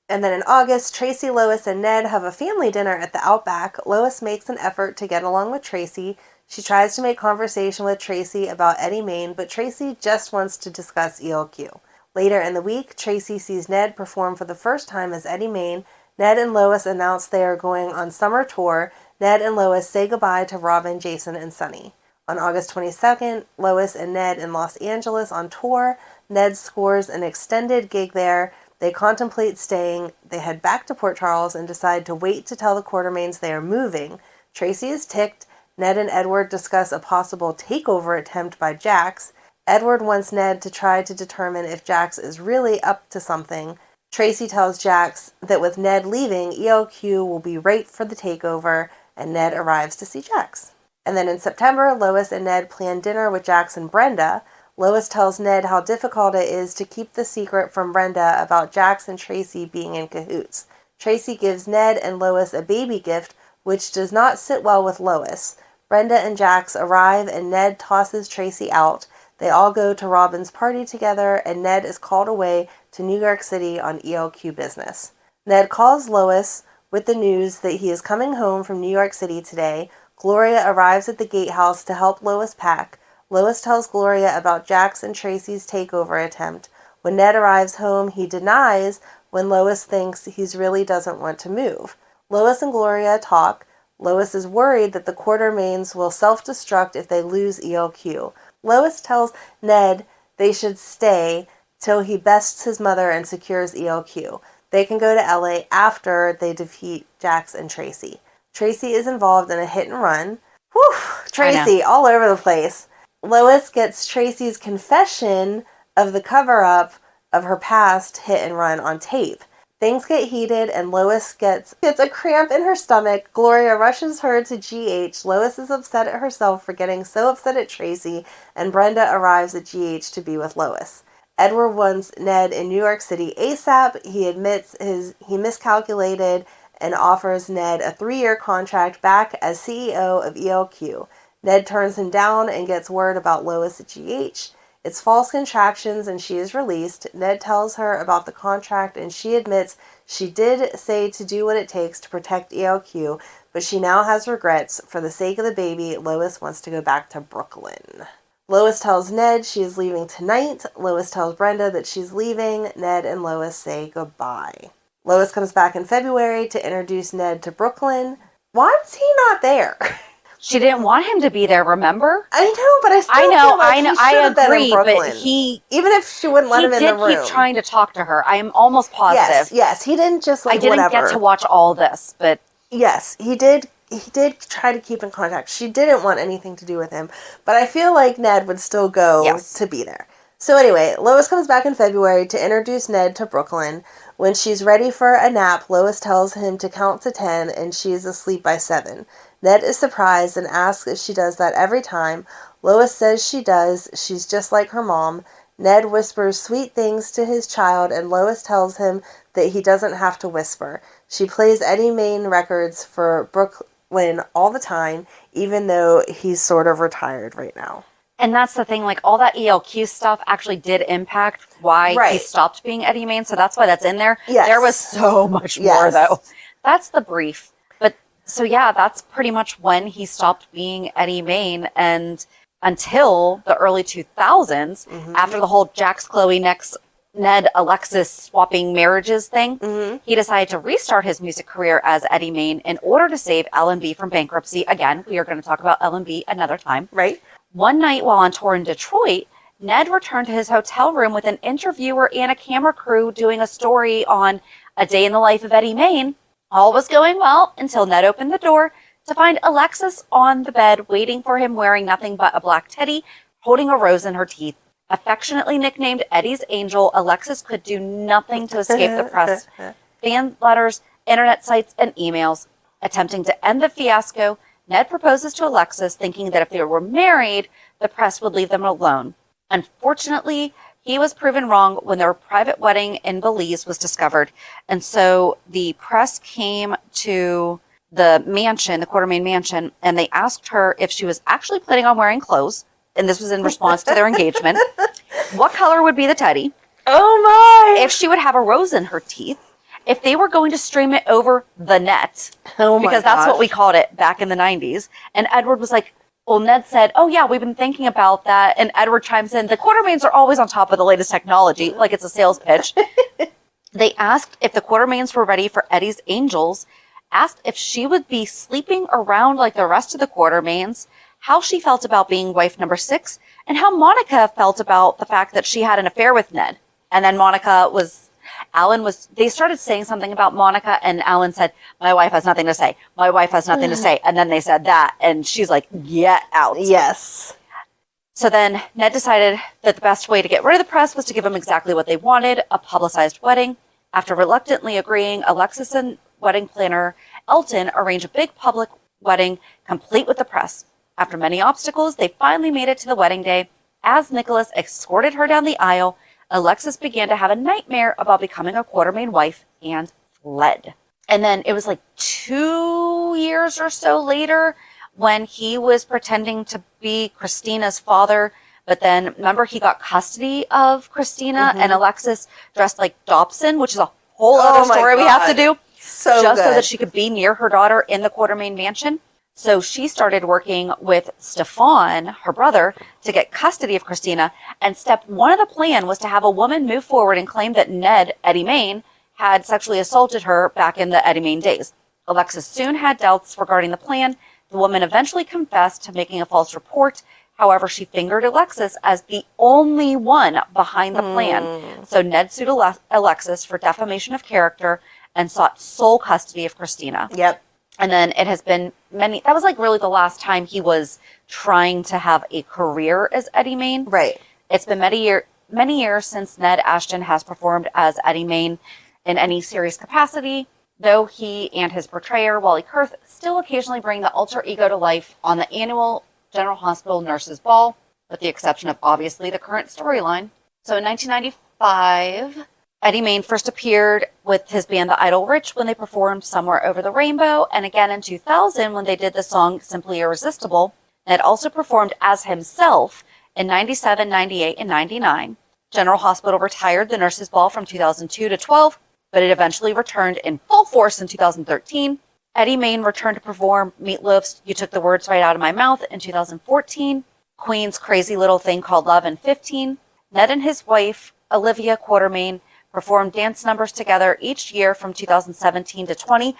And then in August, Tracy, Lois, and Ned have a family dinner at the Outback. Lois makes an effort to get along with Tracy. She tries to make conversation with Tracy about Eddie Maine, but Tracy just wants to discuss ELQ. Later in the week, Tracy sees Ned perform for the first time as Eddie Maine. Ned and Lois announce they are going on summer tour. Ned and Lois say goodbye to Robin, Jason, and Sonny. On August 22nd, Lois and Ned in Los Angeles on tour. Ned scores an extended gig there. They contemplate staying. They head back to Port Charles and decide to wait to tell the Quartermaines they are moving. Tracy is ticked. Ned and Edward discuss a possible takeover attempt by Jax. Edward wants Ned to try to determine if Jax is really up to something. Tracy tells Jax that with Ned leaving, ELQ will be ripe for the takeover, and Ned arrives to see Jax. And then in September, Lois and Ned plan dinner with Jax and Brenda. Lois tells Ned how difficult it is to keep the secret from Brenda about Jax and Tracy being in cahoots. Tracy gives Ned and Lois a baby gift, which does not sit well with Lois. Brenda and Jax arrive, and Ned tosses Tracy out. They all go to Robin's party together, and Ned is called away to New York City on ELQ business. Ned calls Lois with the news that he is coming home from New York City today. Gloria arrives at the gatehouse to help Lois pack. Lois tells Gloria about Jax and Tracy's takeover attempt. When Ned arrives home, he denies when Lois thinks he really doesn't want to move. Lois and Gloria talk. Lois is worried that the Quartermaines will self-destruct if they lose ELQ. Lois tells Ned they should stay till he bests his mother and secures ELQ. They can go to LA after they defeat Jax and Tracy. Tracy is involved in a hit and run. Whew, Tracy, all over the place. Lois gets Tracy's confession of the cover-up of her past hit and run on tape. Things get heated and Lois gets a cramp in her stomach. Gloria rushes her to GH. Lois is upset at herself for getting so upset at Tracy, and Brenda arrives at GH to be with Lois. Edward wants Ned in New York City ASAP. He admits he miscalculated and offers Ned a 3-year contract back as CEO of ELQ. Ned turns him down and gets word about Lois at GH. It's false contractions and she is released. Ned tells her about the contract and she admits she did say to do what it takes to protect ELQ, but she now has regrets. For the sake of the baby, Lois wants to go back to Brook Lynn. Lois tells Ned she is leaving tonight. Lois tells Brenda that she's leaving. Ned and Lois say goodbye. Lois comes back in February to introduce Ned to Brook Lynn. Why was he not there? She didn't want him to be there, remember? I know, but I still feel like he should have been in Brooklyn. But even if she wouldn't let him in the room. He did keep trying to talk to her. I am almost positive. Yes, he didn't just I didn't get to watch all this, but... Yes, he did try to keep in contact. She didn't want anything to do with him, but I feel like Ned would still go to be there. So anyway, Lois comes back in February to introduce Ned to Brook Lynn. When she's ready for a nap, Lois tells him to count to 10 and she is asleep by 7. Ned is surprised and asks if she does that every time. Lois says she does. She's just like her mom. Ned whispers sweet things to his child and Lois tells him that he doesn't have to whisper. She plays Eddie Maine records for Brook Lynn all the time, even though he's sort of retired right now. And that's the thing, like all that ELQ stuff actually did impact why he stopped being Eddie Maine, so that's why that's in there. Yes. There was so much more, though. That's the brief. But, so yeah, that's pretty much when he stopped being Eddie Maine, and until the early 2000s, after the whole Jax, Chloe, Ned, Alexis swapping marriages thing, he decided to restart his music career as Eddie Maine in order to save L&B from bankruptcy. Again, we are going to talk about L&B another time. Right. One night while on tour in Detroit, Ned returned to his hotel room with an interviewer and a camera crew doing a story on a day in the life of Eddie Maine. All was going well until Ned opened the door to find Alexis on the bed waiting for him, wearing nothing but a black teddy, holding a rose in her teeth. Affectionately nicknamed Eddie's Angel, Alexis could do nothing to escape the press, fan letters, internet sites, and emails. Attempting to end the fiasco, Ned proposes to Alexis, thinking that if they were married, the press would leave them alone. Unfortunately, he was proven wrong when their private wedding in Belize was discovered. And so the press came to the mansion, the Quartermaine mansion, and they asked her if she was actually planning on wearing clothes. And this was in response to their engagement. What color would be the teddy? Oh my! If she would have a rose in her teeth. If they were going to stream it over the net. Oh my Because that's what we called it back in the 90s. And Edward was like, well, Ned said, oh yeah, we've been thinking about that. And Edward chimes in, the Quartermaines are always on top of the latest technology, like it's a sales pitch. They asked if the Quartermaines were ready for Eddie's Angels, asked if she would be sleeping around like the rest of the Quartermaines, how she felt about being wife number 6, and how Monica felt about the fact that she had an affair with Ned. And then they started saying something about Monica, and Alan said, my wife has nothing to say. My wife has nothing to say. And then they said that, and she's like, get out. Yes. So then Ned decided that the best way to get rid of the press was to give them exactly what they wanted, a publicized wedding. After reluctantly agreeing, Alexis and wedding planner Elton arranged a big public wedding, complete with the press. After many obstacles, they finally made it to the wedding day. As Nicholas escorted her down the aisle, Alexis began to have a nightmare about becoming a Quartermaine wife and fled. And then it was like 2 years or so later when he was pretending to be Christina's father. But then remember, he got custody of Christina and Alexis dressed like Dobson, which is a whole other story we have to do. So that she could be near her daughter in the Quartermaine mansion. So she started working with Stefan, her brother, to get custody of Christina. And step 1 of the plan was to have a woman move forward and claim that Ned, Eddie Maine, had sexually assaulted her back in the Eddie Maine days. Alexis soon had doubts regarding the plan. The woman eventually confessed to making a false report. However, she fingered Alexis as the only one behind the plan. So Ned sued Alexis for defamation of character and sought sole custody of Christina. Yep. And then it has been that was like really the last time he was trying to have a career as Eddie Maine. Right. It's been many years since Ned Ashton has performed as Eddie Maine in any serious capacity, though he and his portrayer, Wally Kurth, still occasionally bring the alter ego to life on the annual General Hospital Nurses Ball, with the exception of, obviously, the current storyline. So in 1995, Eddie Maine first appeared with his band The Idle Rich when they performed Somewhere Over the Rainbow, and again in 2000 when they did the song Simply Irresistible. Ned also performed as himself in 97, 98, and 99. General Hospital retired the Nurses Ball from 2002 to 12, but it eventually returned in full force in 2013. Eddie Maine returned to perform Meatloaf's You Took the Words Right Out of My Mouth in 2014, Queen's Crazy Little Thing Called Love in 15. Ned and his wife, Olivia Quartermaine, performed dance numbers together each year from 2017 to 20.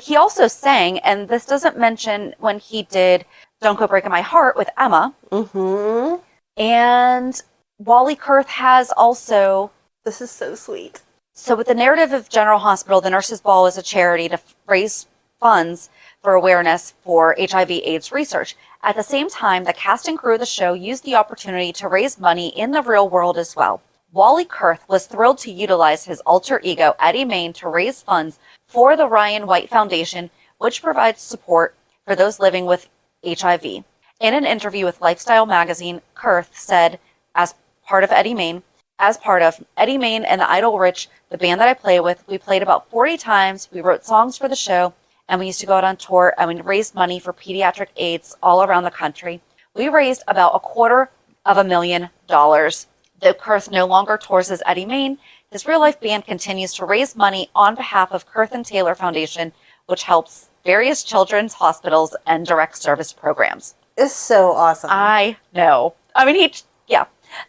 He also sang, and this doesn't mention when he did Don't Go Breaking My Heart with Emma. Mm-hmm. And Wally Kurth has also... This is so sweet. So with the narrative of General Hospital, the Nurses Ball is a charity to raise funds for awareness for HIV/AIDS research. At the same time, the cast and crew of the show used the opportunity to raise money in the real world as well. Wally Kurth was thrilled to utilize his alter ego, Eddie Maine, to raise funds for the Ryan White Foundation, which provides support for those living with HIV. In an interview with Lifestyle magazine, Kurth said, as part of Eddie Maine and the Idle Rich, the band that I play with, we played about 40 times, we wrote songs for the show, and we used to go out on tour, and we raised money for pediatric AIDS all around the country. We raised about $250,000. Though Kurth no longer tours as Eddie Maine, his real-life band continues to raise money on behalf of Kurth and Taylor Foundation, which helps various children's hospitals and direct service programs. It's so awesome. I know. I mean,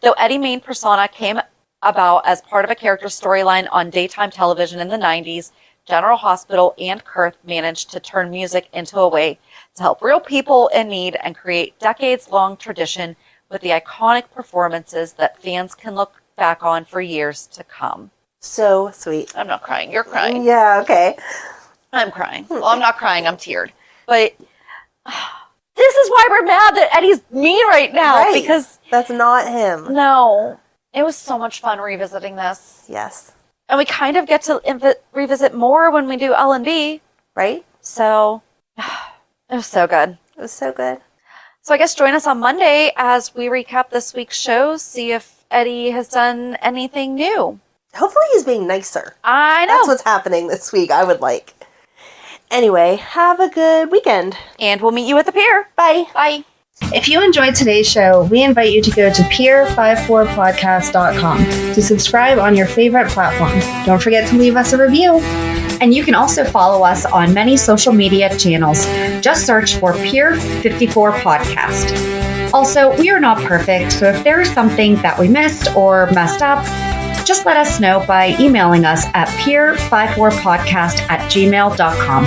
Though Eddie Maine persona came about as part of a character storyline on daytime television in the 90s, General Hospital and Kurth managed to turn music into a way to help real people in need and create decades-long tradition with the iconic performances that fans can look back on for years to come. So sweet. I'm not crying. You're crying. Yeah, okay. I'm crying. Well, I'm not crying. I'm teared. But this is why we're mad that Eddie's mean right now. Right. Because that's not him. No. It was so much fun revisiting this. Yes. And we kind of get to revisit more when we do L&B. Right? So, it was so good. It was so good. So I guess join us on Monday as we recap this week's shows, see if Eddie has done anything new. Hopefully he's being nicer. I know. That's what's happening this week, I would like. Anyway, have a good weekend. And we'll meet you at the pier. Bye. Bye. If you enjoyed today's show, we invite you to go to pier54podcast.com to subscribe on your favorite platform. Don't forget to leave us a review. And you can also follow us on many social media channels. Just search for Pier54 Podcast. Also, we are not perfect, so if there is something that we missed or messed up, just let us know by emailing us at pier54podcast@gmail.com.